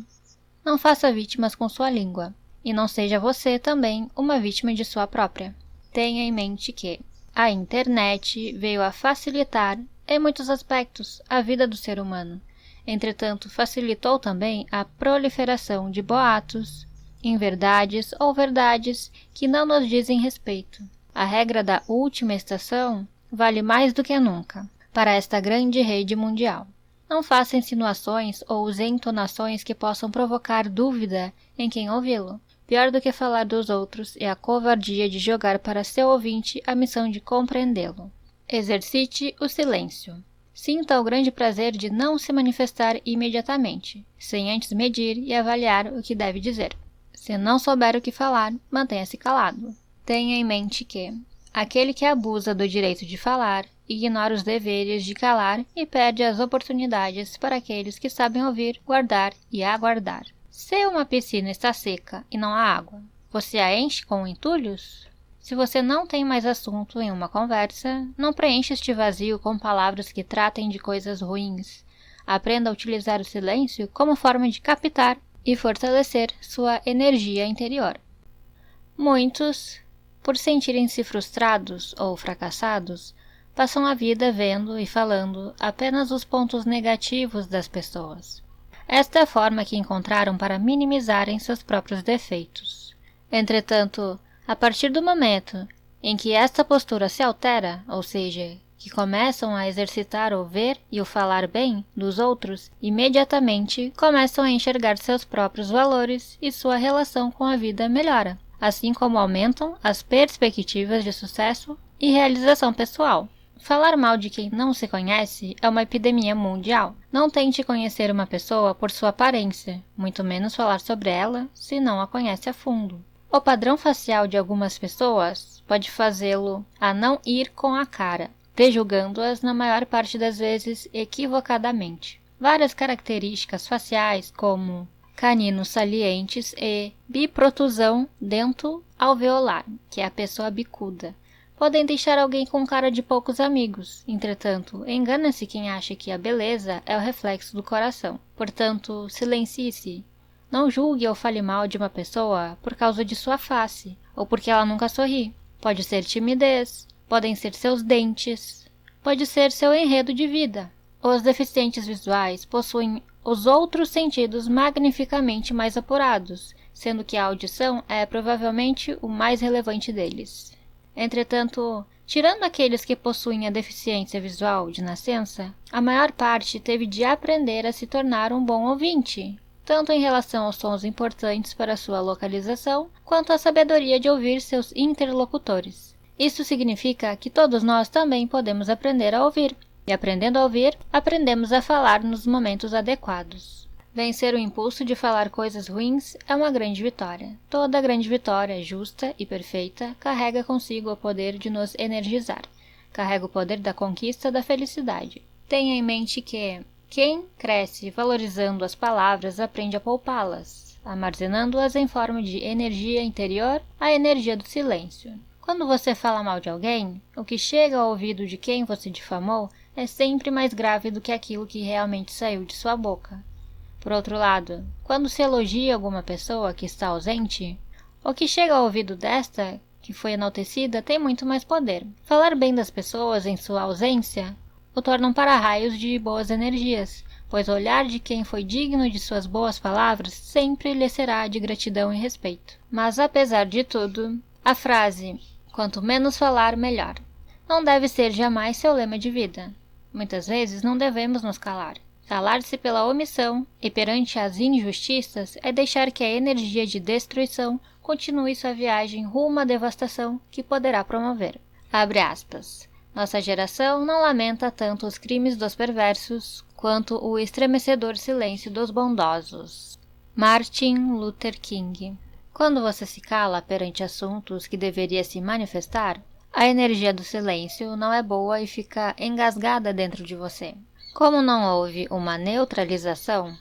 Não faça vítimas com sua língua, e não seja você também uma vítima de sua própria. Tenha em mente que a internet veio a facilitar, em muitos aspectos, a vida do ser humano. Entretanto, facilitou também a proliferação de boatos, inverdades ou verdades que não nos dizem respeito. A regra da última estação vale mais do que nunca para esta grande rede mundial. Não faça insinuações ou use entonações que possam provocar dúvida em quem ouvi-lo. Pior do que falar dos outros é a covardia de jogar para seu ouvinte a missão de compreendê-lo. Exercite o silêncio. Sinta o grande prazer de não se manifestar imediatamente, sem antes medir e avaliar o que deve dizer. Se não souber o que falar, mantenha-se calado. Tenha em mente que aquele que abusa do direito de falar, ignora os deveres de calar e perde as oportunidades para aqueles que sabem ouvir, guardar e aguardar. Se uma piscina está seca e não há água, você a enche com entulhos? Se você não tem mais assunto em uma conversa, não preencha este vazio com palavras que tratem de coisas ruins. Aprenda a utilizar o silêncio como forma de captar e fortalecer sua energia interior. Muitos, por sentirem-se frustrados ou fracassados, passam a vida vendo e falando apenas os pontos negativos das pessoas. Esta é a forma que encontraram para minimizarem seus próprios defeitos. Entretanto, a partir do momento em que esta postura se altera, ou seja, que começam a exercitar o ver e o falar bem dos outros, imediatamente começam a enxergar seus próprios valores e sua relação com a vida melhora, assim como aumentam as perspectivas de sucesso e realização pessoal. Falar mal de quem não se conhece é uma epidemia mundial. Não tente conhecer uma pessoa por sua aparência, muito menos falar sobre ela se não a conhece a fundo. O padrão facial de algumas pessoas pode fazê-lo a não ir com a cara, prejulgando-as na maior parte das vezes equivocadamente. Várias características faciais, como caninos salientes e biprotusão dento-alveolar, que é a pessoa bicuda, podem deixar alguém com cara de poucos amigos. Entretanto, engana-se quem acha que a beleza é o reflexo do coração. Portanto, silencie-se. Não julgue ou fale mal de uma pessoa por causa de sua face, ou porque ela nunca sorri. Pode ser timidez, podem ser seus dentes, pode ser seu enredo de vida. Os deficientes visuais possuem os outros sentidos magnificamente mais apurados, sendo que a audição é provavelmente o mais relevante deles. Entretanto, tirando aqueles que possuem a deficiência visual de nascença, a maior parte teve de aprender a se tornar um bom ouvinte, tanto em relação aos sons importantes para sua localização, quanto à sabedoria de ouvir seus interlocutores. Isso significa que todos nós também podemos aprender a ouvir, e aprendendo a ouvir, aprendemos a falar nos momentos adequados. Vencer o impulso de falar coisas ruins é uma grande vitória. Toda grande vitória, justa e perfeita, carrega consigo o poder de nos energizar. Carrega o poder da conquista da felicidade. Tenha em mente que quem cresce valorizando as palavras aprende a poupá-las, armazenando-as em forma de energia interior, a energia do silêncio. Quando você fala mal de alguém, o que chega ao ouvido de quem você difamou é sempre mais grave do que aquilo que realmente saiu de sua boca. Por outro lado, quando se elogia alguma pessoa que está ausente, O que chega ao ouvido desta, que foi enaltecida, tem muito mais poder. Falar bem das pessoas em sua ausência o torna um para-raios de boas energias, pois o olhar de quem foi digno de suas boas palavras sempre lhe será de gratidão e respeito. Mas, apesar de tudo, a frase "quanto menos falar, melhor" não deve ser jamais seu lema de vida. Muitas vezes não devemos nos calar. Calar-se pela omissão e perante as injustiças é deixar que a energia de destruição continue sua viagem rumo à devastação que poderá promover. Abre aspas. Nossa geração não lamenta tanto os crimes dos perversos quanto o estremecedor silêncio dos bondosos. Martin Luther King. Quando você se cala perante assuntos que deveria se manifestar, a energia do silêncio não é boa e fica engasgada dentro de você. Como não houve uma neutralização,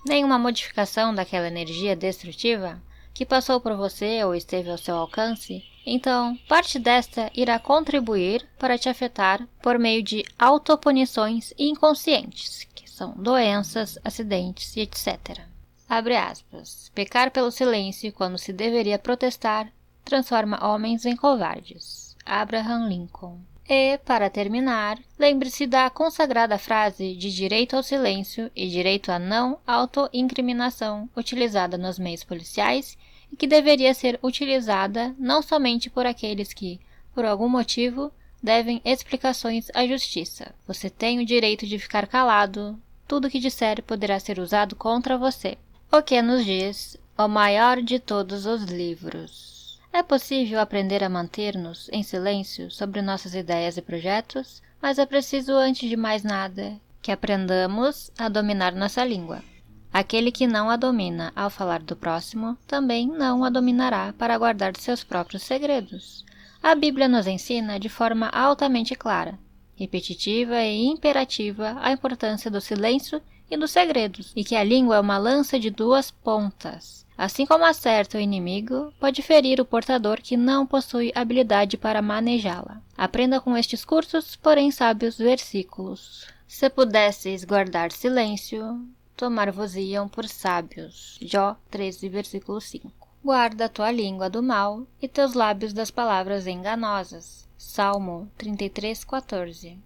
nem uma modificação daquela energia destrutiva que passou por você ou esteve ao seu alcance, então parte desta irá contribuir para te afetar por meio de autopunições inconscientes, que são doenças, acidentes e etc. Abre aspas. Pecar pelo silêncio quando se deveria protestar transforma homens em covardes. Abraham Lincoln. E, para terminar, lembre-se da consagrada frase de direito ao silêncio e direito à não autoincriminação utilizada nos meios policiais e que deveria ser utilizada não somente por aqueles que, por algum motivo, devem explicações à justiça. Você tem o direito de ficar calado, tudo que disser poderá ser usado contra você. O que nos diz o maior de todos os livros. É possível aprender a manter-nos em silêncio sobre nossas ideias e projetos, mas é preciso, antes de mais nada, que aprendamos a dominar nossa língua. Aquele que não a domina ao falar do próximo, também não a dominará para guardar seus próprios segredos. A Bíblia nos ensina de forma altamente clara, repetitiva e imperativa a importância do silêncio e dos segredos, e que a língua é uma lança de duas pontas. Assim como acerta o inimigo, pode ferir o portador que não possui habilidade para manejá-la. Aprenda com estes curtos, porém sábios versículos. Se pudesseis guardar silêncio, tomar-vos-iam por sábios. Jó 13, versículo 5. Guarda a tua língua do mal e teus lábios das palavras enganosas. Salmo 33, 14.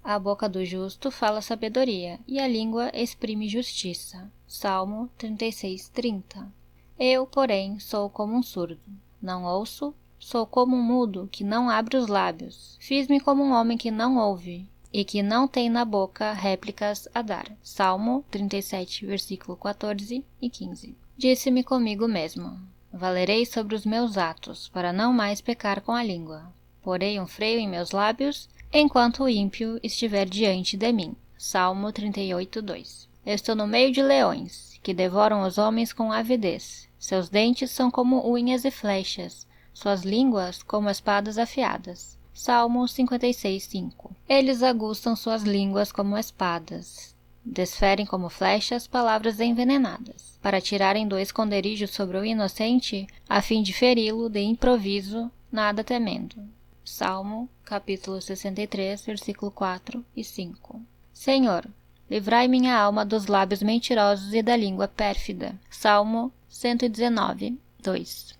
A boca do justo fala sabedoria, e a língua exprime justiça. Salmo 36, 30. Eu, porém, sou como um surdo. Não ouço, sou como um mudo que não abre os lábios. Fiz-me como um homem que não ouve, e que não tem na boca réplicas a dar. Salmo 37, versículo 14 e 15. Disse-me comigo mesmo: valerei sobre os meus atos, para não mais pecar com a língua. Porei um freio em meus lábios, enquanto o ímpio estiver diante de mim. Salmo 38, 2. Eu estou no meio de leões, que devoram os homens com avidez. Seus dentes são como unhas e flechas, suas línguas como espadas afiadas. Salmo 56, 5. Eles aguçam suas línguas como espadas, desferem como flechas palavras envenenadas, para tirarem do esconderijo sobre o inocente, a fim de feri-lo de improviso, nada temendo. Salmo, capítulo 63, versículo 4 e 5. Senhor, livrai minha alma dos lábios mentirosos e da língua pérfida. Salmo 119, 2.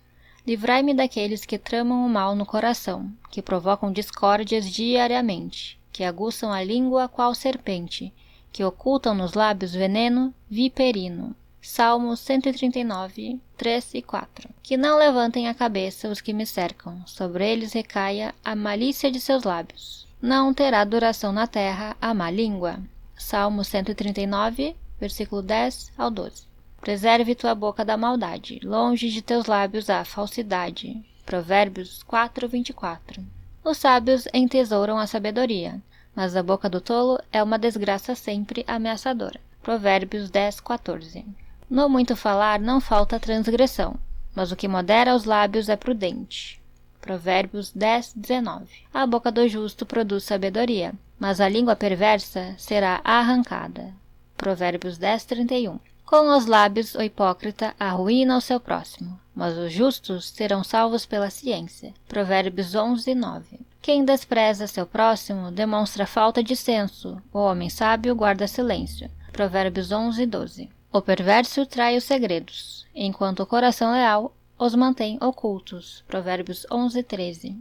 Livrai-me daqueles que tramam o mal no coração, que provocam discórdias diariamente, que aguçam a língua qual serpente, que ocultam nos lábios veneno viperino. Salmo 139, 3 e 4. Que não levantem a cabeça os que me cercam, sobre eles recaia a malícia de seus lábios. Não terá duração na terra a má língua. Salmo 139, versículo 10 ao 12. Preserve tua boca da maldade, longe de teus lábios a falsidade. Provérbios 4, 24. Os sábios entesouram a sabedoria, mas a boca do tolo é uma desgraça sempre ameaçadora. Provérbios 10, 14. No muito falar não falta transgressão, mas o que modera os lábios é prudente. Provérbios 10, 19. A boca do justo produz sabedoria, mas a língua perversa será arrancada. Provérbios 10, 31. Com os lábios o hipócrita arruína o seu próximo, mas os justos serão salvos pela ciência. Provérbios 11, 9. Quem despreza seu próximo demonstra falta de senso, o homem sábio guarda silêncio. Provérbios 11, 12. O perverso trai os segredos, enquanto o coração leal os mantém ocultos. Provérbios 11:13.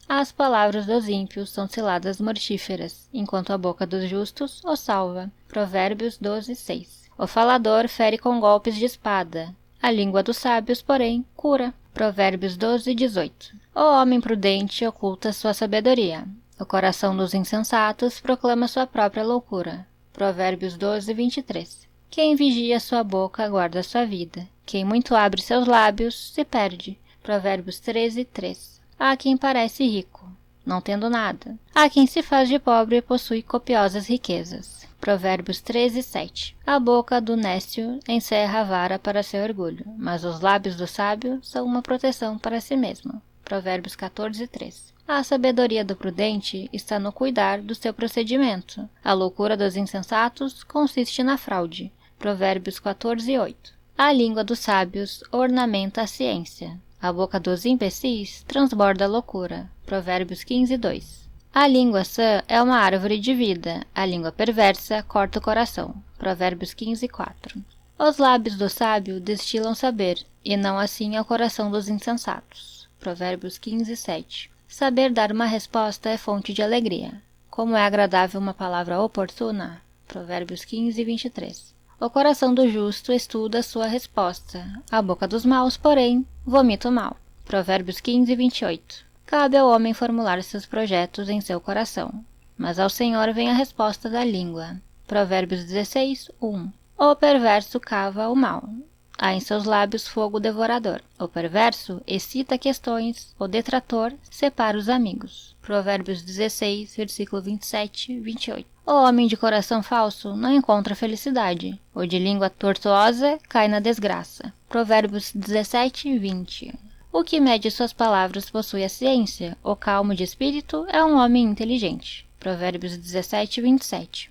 As palavras dos ímpios são ciladas mortíferas, enquanto a boca dos justos os salva. Provérbios 12:6. O falador fere com golpes de espada, a língua dos sábios, porém, cura. Provérbios 12:18. O homem prudente oculta sua sabedoria. O coração dos insensatos proclama sua própria loucura. Provérbios 12:23. Quem vigia sua boca guarda sua vida. Quem muito abre seus lábios se perde. Provérbios 13:3. Há quem parece rico, não tendo nada. Há quem se faz de pobre e possui copiosas riquezas. Provérbios 13:7. A boca do nécio encerra a vara para seu orgulho, mas os lábios do sábio são uma proteção para si mesmo. Provérbios 14:3. A sabedoria do prudente está no cuidar do seu procedimento. A loucura dos insensatos consiste na fraude. Provérbios 14:8. A língua dos sábios ornamenta a ciência. A boca dos imbecis transborda a loucura. Provérbios 15:2. A língua sã é uma árvore de vida. A língua perversa corta o coração. Provérbios 15:4. Os lábios do sábio destilam saber, e não assim é o coração dos insensatos. Provérbios 15:7. Saber dar uma resposta é fonte de alegria. Como é agradável uma palavra oportuna. Provérbios 15:23. O coração do justo estuda sua resposta. A boca dos maus, porém, vomita o mal. Provérbios 15:28. Cabe ao homem formular seus projetos em seu coração, mas ao Senhor vem a resposta da língua. Provérbios 16:1. O perverso cava o mal. Há em seus lábios fogo devorador. O perverso excita questões, o detrator separa os amigos. Provérbios 16, versículo 27 e 28. O homem de coração falso não encontra felicidade. O de língua tortuosa cai na desgraça. Provérbios 17:20. O que mede suas palavras possui a ciência. O calmo de espírito é um homem inteligente. Provérbios 17:27.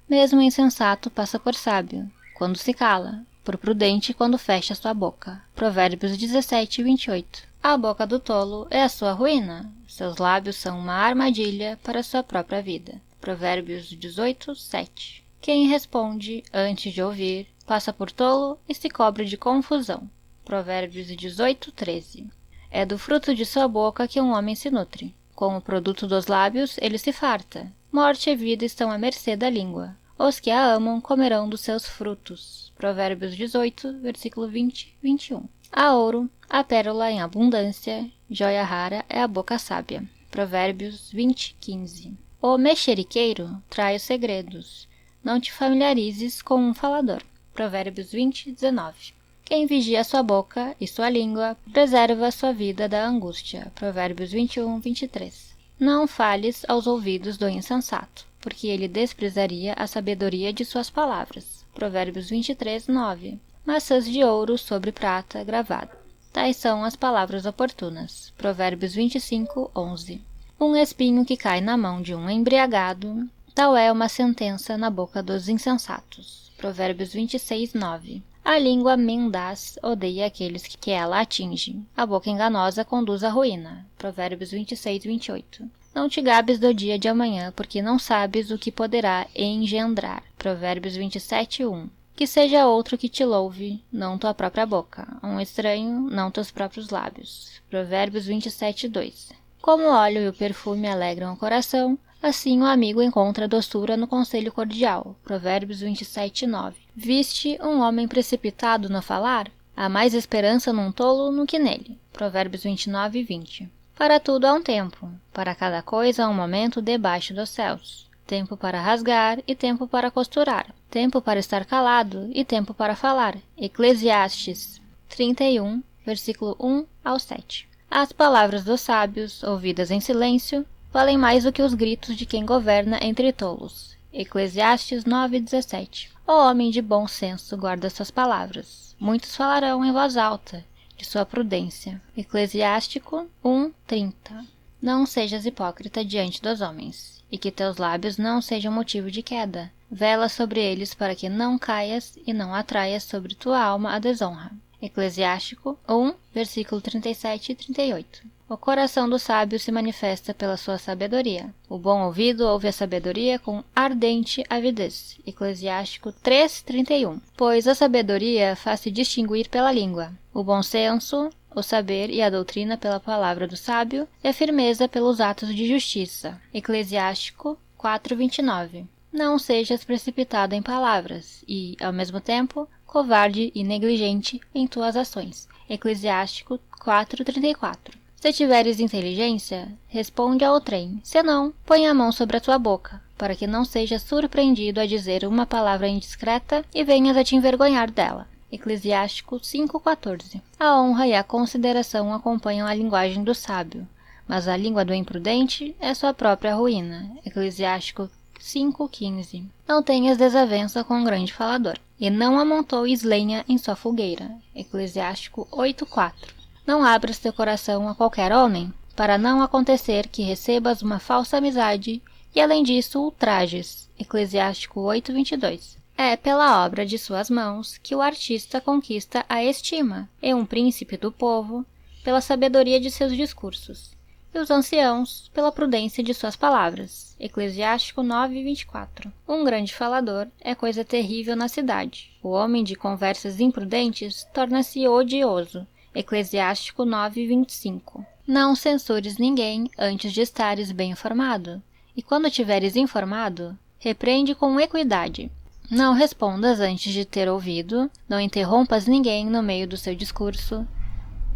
Mesmo o insensato passa por sábio, quando se cala, por prudente quando fecha sua boca. Provérbios 17:28. A boca do tolo é a sua ruína. Seus lábios são uma armadilha para sua própria vida. Provérbios 18:7. Quem responde antes de ouvir passa por tolo e se cobre de confusão. Provérbios 18:13. É do fruto de sua boca que um homem se nutre. Com o produto dos lábios ele se farta. Morte e vida estão à mercê da língua. Os que a amam comerão dos seus frutos. Provérbios 18, versículo 20 e 21. Há ouro, a pérola em abundância, joia rara é a boca sábia. Provérbios 20:15. O mexeriqueiro trai os segredos. Não te familiarizes com um falador. Provérbios 20:19. Quem vigia sua boca e sua língua, preserva sua vida da angústia. Provérbios 21:23. Não fales aos ouvidos do insensato, porque ele desprezaria a sabedoria de suas palavras. Provérbios 23:9. Maçãs de ouro sobre prata gravada. Tais são as palavras oportunas. Provérbios 25:11. Um espinho que cai na mão de um embriagado, tal é uma sentença na boca dos insensatos. Provérbios 26:9. A língua mendaz odeia aqueles que ela atinge. A boca enganosa conduz à ruína. Provérbios 26:28. Não te gabes do dia de amanhã, porque não sabes o que poderá engendrar. Provérbios 27:1. Que seja outro que te louve, não tua própria boca. Um estranho, não teus próprios lábios. Provérbios 27:2. Como o óleo e o perfume alegram o coração, assim o amigo encontra doçura no conselho cordial. Provérbios 27:9. Viste um homem precipitado no falar? Há mais esperança num tolo do que nele. Provérbios 29:20. Para tudo há um tempo, para cada coisa há um momento debaixo dos céus. Tempo para rasgar e tempo para costurar. Tempo para estar calado e tempo para falar. Eclesiastes 31, versículo 1 ao 7. As palavras dos sábios, ouvidas em silêncio, valem mais do que os gritos de quem governa entre tolos. Eclesiastes 9:17. O homem de bom senso guarda suas palavras. Muitos falarão em voz alta de sua prudência. Eclesiástico 1:30. Não sejas hipócrita diante dos homens, e que teus lábios não sejam motivo de queda. Vela sobre eles para que não caias e não atraias sobre tua alma a desonra. Eclesiástico 1, versículo 37 e 38. O coração do sábio se manifesta pela sua sabedoria. O bom ouvido ouve a sabedoria com ardente avidez. Eclesiástico 3:31. Pois a sabedoria faz-se distinguir pela língua. O bom senso o saber e a doutrina pela palavra do sábio, e a firmeza pelos atos de justiça. Eclesiástico 4:29. Não sejas precipitado em palavras, e, ao mesmo tempo, covarde e negligente em tuas ações. Eclesiástico 4:34. Se tiveres inteligência, responde ao trem, senão, põe a mão sobre a tua boca, para que não sejas surpreendido a dizer uma palavra indiscreta e venhas a te envergonhar dela. Eclesiástico 5:14. A honra e a consideração acompanham a linguagem do sábio, mas a língua do imprudente é sua própria ruína. Eclesiástico 5:15. Não tenhas desavença com um grande falador, e não amontoes lenha em sua fogueira. Eclesiástico 8:4. Não abras teu coração a qualquer homem, para não acontecer que recebas uma falsa amizade e, além disso, ultrajes. Eclesiástico 8:22. É pela obra de suas mãos que o artista conquista a estima, e um príncipe do povo, pela sabedoria de seus discursos, e os anciãos, pela prudência de suas palavras. Eclesiástico 9:24. Um grande falador é coisa terrível na cidade. O homem de conversas imprudentes torna-se odioso. Eclesiástico 9:25. Não censures ninguém antes de estares bem informado, e quando tiveres informado, repreende com equidade. Não respondas antes de ter ouvido, não interrompas ninguém no meio do seu discurso,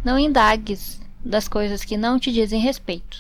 não indagues das coisas que não te dizem respeito,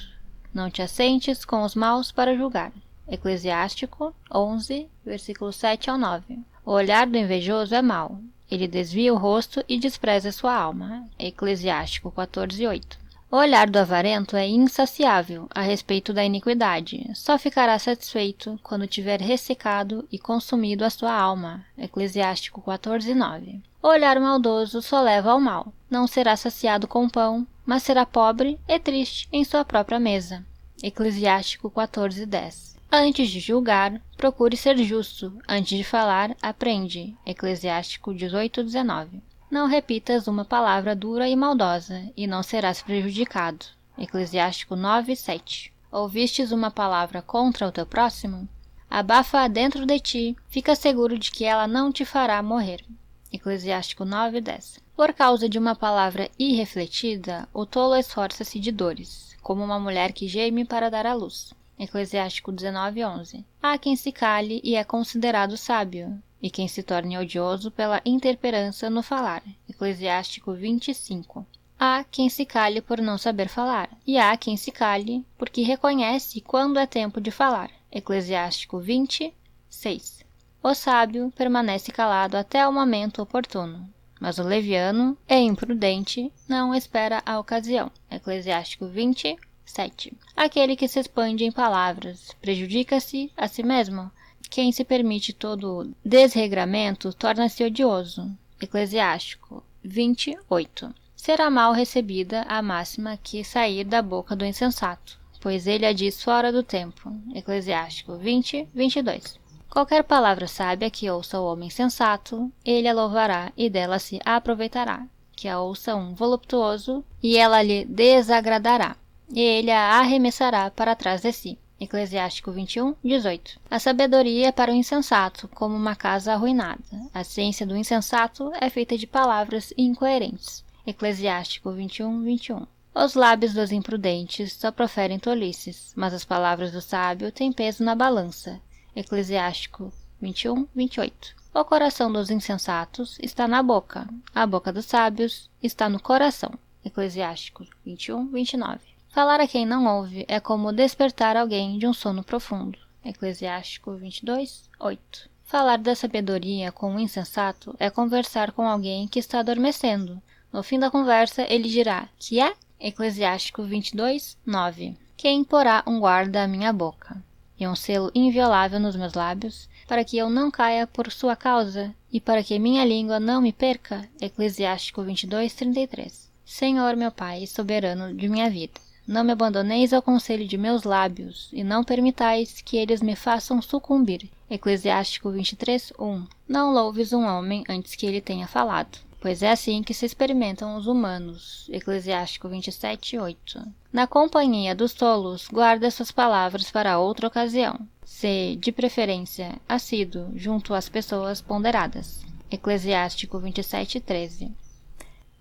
não te assentes com os maus para julgar. Eclesiástico 11, versículos 7 ao 9. O olhar do invejoso é mau, ele desvia o rosto e despreza sua alma. Eclesiástico 14:8. O olhar do avarento é insaciável a respeito da iniquidade, só ficará satisfeito quando tiver ressecado e consumido a sua alma. Eclesiástico 14:9. O olhar maldoso só leva ao mal, não será saciado com pão, mas será pobre e triste em sua própria mesa. Eclesiástico 14:10. Antes de julgar, procure ser justo. Antes de falar, aprende. Eclesiástico 18:19. Não repitas uma palavra dura e maldosa, e não serás prejudicado. Eclesiástico 9:7. Ouvistes uma palavra contra o teu próximo? Abafa-a dentro de ti, fica seguro de que ela não te fará morrer. Eclesiástico 9:10. Por causa de uma palavra irrefletida, o tolo esforça-se de dores, como uma mulher que geme para dar à luz. Eclesiástico 19:11. Há quem se cale e é considerado sábio, e quem se torne odioso pela interferência no falar. Eclesiástico 25. Há quem se cale por não saber falar, e há quem se cale porque reconhece quando é tempo de falar. Eclesiástico 20:6. O sábio permanece calado até o momento oportuno, mas o leviano é imprudente, não espera a ocasião. Eclesiástico 20:7. Aquele que se expande em palavras prejudica-se a si mesmo. Quem se permite todo desregramento torna-se odioso. Eclesiástico 20:8. Será mal recebida a máxima que sair da boca do insensato, pois ele a diz fora do tempo. Eclesiástico 20:22. Qualquer palavra sábia que ouça o homem sensato, ele a louvará e dela se aproveitará. Que a ouça um voluptuoso, e ela lhe desagradará, e ele a arremessará para trás de si. Eclesiástico 21:18. A sabedoria é para o insensato, como uma casa arruinada. A ciência do insensato é feita de palavras incoerentes. Eclesiástico 21:21. Os lábios dos imprudentes só proferem tolices, mas as palavras do sábio têm peso na balança. Eclesiástico 21:28. O coração dos insensatos está na boca, a boca dos sábios está no coração. Eclesiástico 21:29. Falar a quem não ouve é como despertar alguém de um sono profundo. Eclesiástico 22:8. Falar da sabedoria com um insensato é conversar com alguém que está adormecendo. No fim da conversa, ele dirá, que é? Eclesiástico 22:9. Quem porá um guarda à minha boca, e um selo inviolável nos meus lábios, para que eu não caia por sua causa, e para que minha língua não me perca? Eclesiástico 22:33. Senhor meu Pai, soberano de minha vida, não me abandoneis ao conselho de meus lábios, e não permitais que eles me façam sucumbir. Eclesiástico 23:1. Não louves um homem antes que ele tenha falado, pois é assim que se experimentam os humanos. Eclesiástico 27:8. Na companhia dos tolos, guarda suas palavras para outra ocasião. Se, de preferência, assíduo junto às pessoas ponderadas. Eclesiástico 27:13.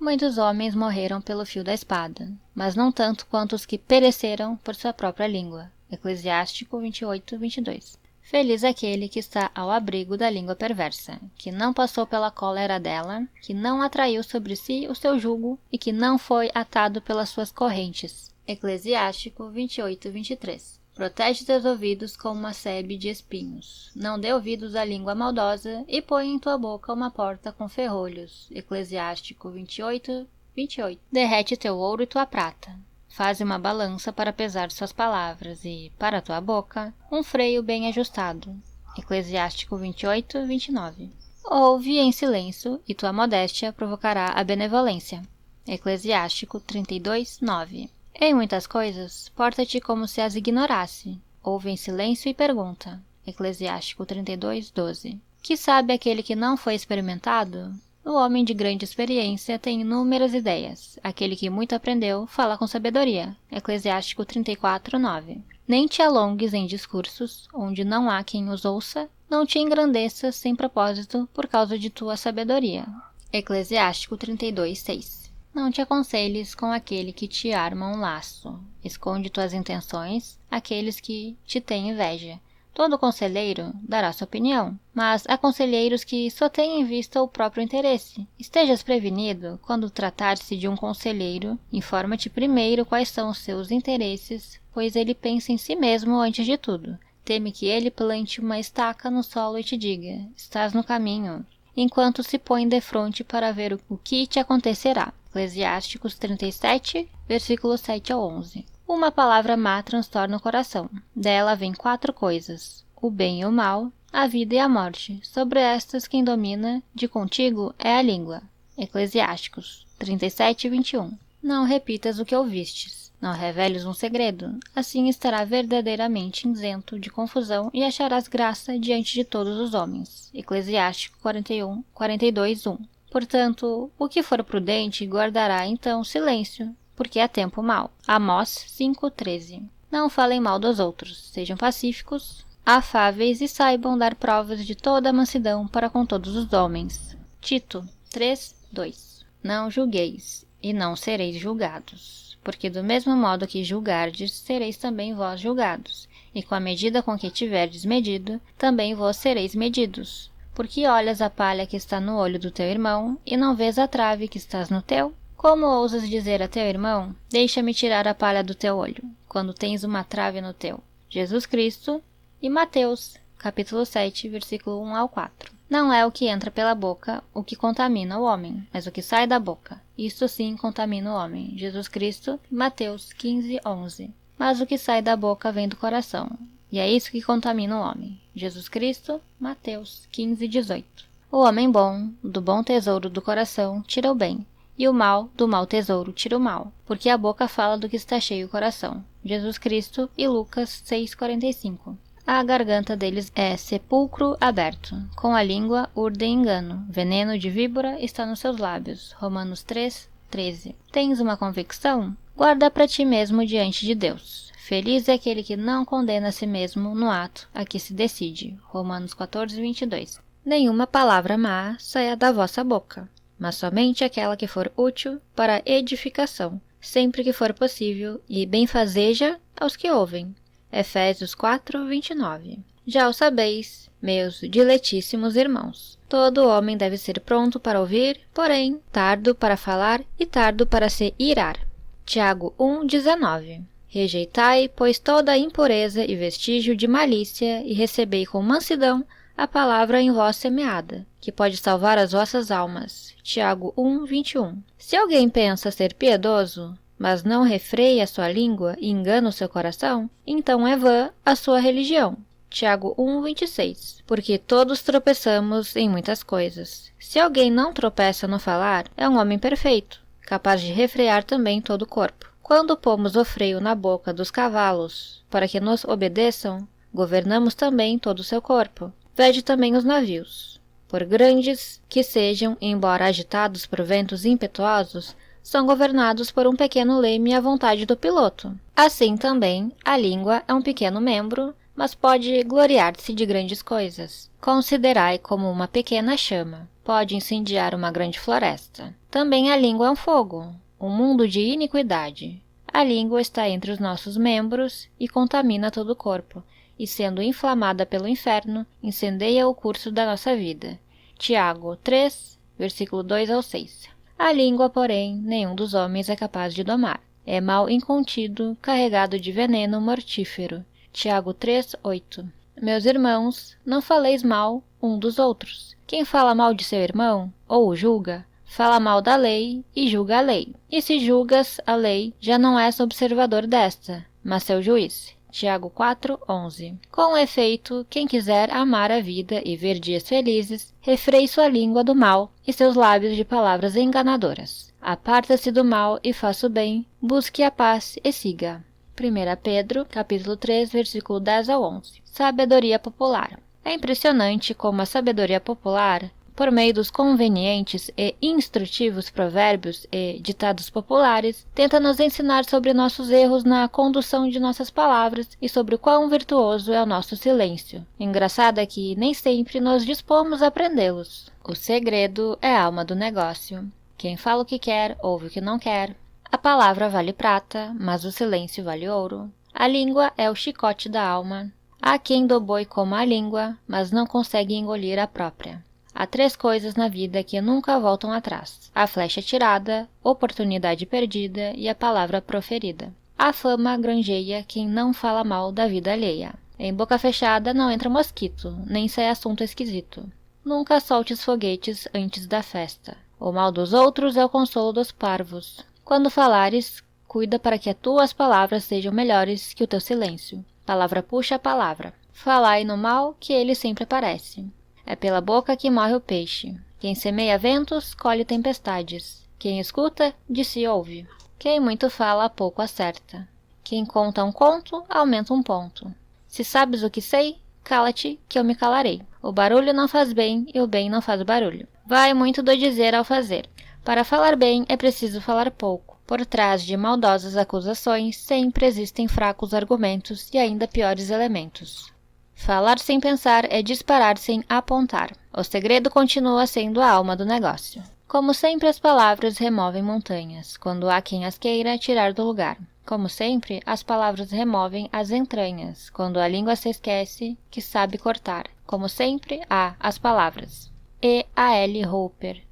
Muitos homens morreram pelo fio da espada, mas não tanto quanto os que pereceram por sua própria língua. Eclesiástico 28:22. Feliz aquele que está ao abrigo da língua perversa, que não passou pela cólera dela, que não atraiu sobre si o seu jugo e que não foi atado pelas suas correntes. Eclesiástico 28:23. Protege teus ouvidos com uma sebe de espinhos. Não dê ouvidos à língua maldosa e põe em tua boca uma porta com ferrolhos. Eclesiástico 28:28. Derrete teu ouro e tua prata. Faze uma balança para pesar suas palavras e, para tua boca, um freio bem ajustado. Eclesiástico 28:29. Ouve em silêncio e tua modéstia provocará a benevolência. Eclesiástico 32:9. Em muitas coisas, porta-te como se as ignorasse. Ouve em silêncio e pergunta. Eclesiástico 32:12. Que sabe aquele que não foi experimentado? O homem de grande experiência tem inúmeras ideias. Aquele que muito aprendeu fala com sabedoria. Eclesiástico 34:9. Nem te alongues em discursos, onde não há quem os ouça, não te engrandeças sem propósito por causa de tua sabedoria. Eclesiástico 32:6. Não te aconselhes com aquele que te arma um laço. Esconde tuas intenções, aqueles que te têm inveja. Todo conselheiro dará sua opinião, mas há conselheiros que só têm em vista o próprio interesse. Estejas prevenido quando tratar-se de um conselheiro, informa-te primeiro quais são os seus interesses, pois ele pensa em si mesmo antes de tudo. Teme que ele plante uma estaca no solo e te diga, estás no caminho, enquanto se põe defronte para ver o que te acontecerá. Eclesiásticos 37, versículos 7-11. Uma palavra má transtorna o coração. Dela vem 4 coisas: o bem e o mal, a vida e a morte. Sobre estas quem domina de contigo é a língua. Eclesiásticos 37:21. Não repitas o que ouvistes. Não reveles um segredo. Assim estará verdadeiramente isento de confusão e acharás graça diante de todos os homens. Eclesiástico 42:1. Portanto, o que for prudente guardará então silêncio, porque é tempo mau. Amós 5:13. Não falem mal dos outros, sejam pacíficos, afáveis e saibam dar provas de toda a mansidão para com todos os homens. Tito 3:2. Não julgueis, e não sereis julgados, porque do mesmo modo que julgardes, sereis também vós julgados, e com a medida com que tiverdes medido, também vós sereis medidos. Porque olhas a palha que está no olho do teu irmão, e não vês a trave que estás no teu? Como ousas dizer a teu irmão, deixa-me tirar a palha do teu olho, quando tens uma trave no teu? Jesus Cristo e Mateus, capítulo 7, versículo 1-4. Não é o que entra pela boca o que contamina o homem, mas o que sai da boca. Isto sim contamina o homem. Jesus Cristo, Mateus 15:11. Mas o que sai da boca vem do coração, e é isso que contamina o homem. Jesus Cristo, Mateus 15:18. O homem bom, do bom tesouro do coração, tira o bem, e o mal, do mau tesouro, tira o mal, porque a boca fala do que está cheio o coração. Jesus Cristo e Lucas 6:45. A garganta deles é sepulcro aberto, com a língua urdem engano, veneno de víbora está nos seus lábios. Romanos 3:13. Tens uma convicção? Guarda para ti mesmo diante de Deus. Feliz é aquele que não condena a si mesmo no ato a que se decide. Romanos 14:22. Nenhuma palavra má saia da vossa boca, mas somente aquela que for útil para edificação, sempre que for possível, e benfazeja aos que ouvem. Efésios 4:29. Já o sabeis, meus diletíssimos irmãos. Todo homem deve ser pronto para ouvir, porém, tardo para falar e tardo para se irar. Tiago 1:19. Rejeitai, pois, toda a impureza e vestígio de malícia, e recebei com mansidão a palavra em vós semeada, que pode salvar as vossas almas. Tiago 1:21. Se alguém pensa ser piedoso, mas não refreia a sua língua e engana o seu coração, então é vã a sua religião. Tiago 1:26. Porque todos tropeçamos em muitas coisas. Se alguém não tropeça no falar, é um homem perfeito, capaz de refrear também todo o corpo. Quando pomos o freio na boca dos cavalos, para que nos obedeçam, governamos também todo o seu corpo. Vede também os navios. Por grandes que sejam, embora agitados por ventos impetuosos, são governados por um pequeno leme à vontade do piloto. Assim também, a língua é um pequeno membro, mas pode gloriar-se de grandes coisas. Considerai como uma pequena chama, pode incendiar uma grande floresta. Também a língua é um fogo, um mundo de iniquidade. A língua está entre os nossos membros e contamina todo o corpo, e sendo inflamada pelo inferno, incendeia o curso da nossa vida. Tiago 3, versículo 2 ao 6. A língua, porém, nenhum dos homens é capaz de domar. É mal incontido, carregado de veneno mortífero. Tiago 3, 8. Meus irmãos, não faleis mal um dos outros. Quem fala mal de seu irmão, ou o julga, fala mal da lei e julga a lei. E se julgas a lei, já não és observador desta, mas seu juiz. Tiago 4, 11. Com efeito, quem quiser amar a vida e ver dias felizes, refreie sua língua do mal e seus lábios de palavras enganadoras. Aparta-se do mal e faça o bem, busque a paz e siga. 1 Pedro, capítulo 3, versículo 10 ao 11. Sabedoria popular. É impressionante como a sabedoria popular, por meio dos convenientes e instrutivos provérbios e ditados populares, tenta nos ensinar sobre nossos erros na condução de nossas palavras e sobre o quão virtuoso é o nosso silêncio. Engraçado é que nem sempre nos dispomos a aprendê-los. O segredo é a alma do negócio. Quem fala o que quer, ouve o que não quer. A palavra vale prata, mas o silêncio vale ouro. A língua é o chicote da alma. Há quem do boi coma a língua, mas não consegue engolir a própria. Há 3 coisas na vida que nunca voltam atrás: a flecha tirada, oportunidade perdida e a palavra proferida. A fama granjeia quem não fala mal da vida alheia. Em boca fechada não entra mosquito, nem sai assunto esquisito. Nunca soltes foguetes antes da festa. O mal dos outros é o consolo dos parvos. Quando falares, cuida para que as tuas palavras sejam melhores que o teu silêncio. Palavra puxa a palavra. Falai no mal, que ele sempre aparece. É pela boca que morre o peixe. Quem semeia ventos, colhe tempestades. Quem escuta, de si ouve. Quem muito fala, pouco acerta. Quem conta um conto, aumenta um ponto. Se sabes o que sei, cala-te, que eu me calarei. O barulho não faz bem e o bem não faz barulho. Vai muito do dizer ao fazer. Para falar bem, é preciso falar pouco. Por trás de maldosas acusações, sempre existem fracos argumentos e ainda piores elementos. Falar sem pensar é disparar sem apontar. O segredo continua sendo a alma do negócio. Como sempre, as palavras removem montanhas, quando há quem as queira tirar do lugar. Como sempre, as palavras removem as entranhas, quando a língua se esquece que sabe cortar. Como sempre, há as palavras. E. A. L. Roper.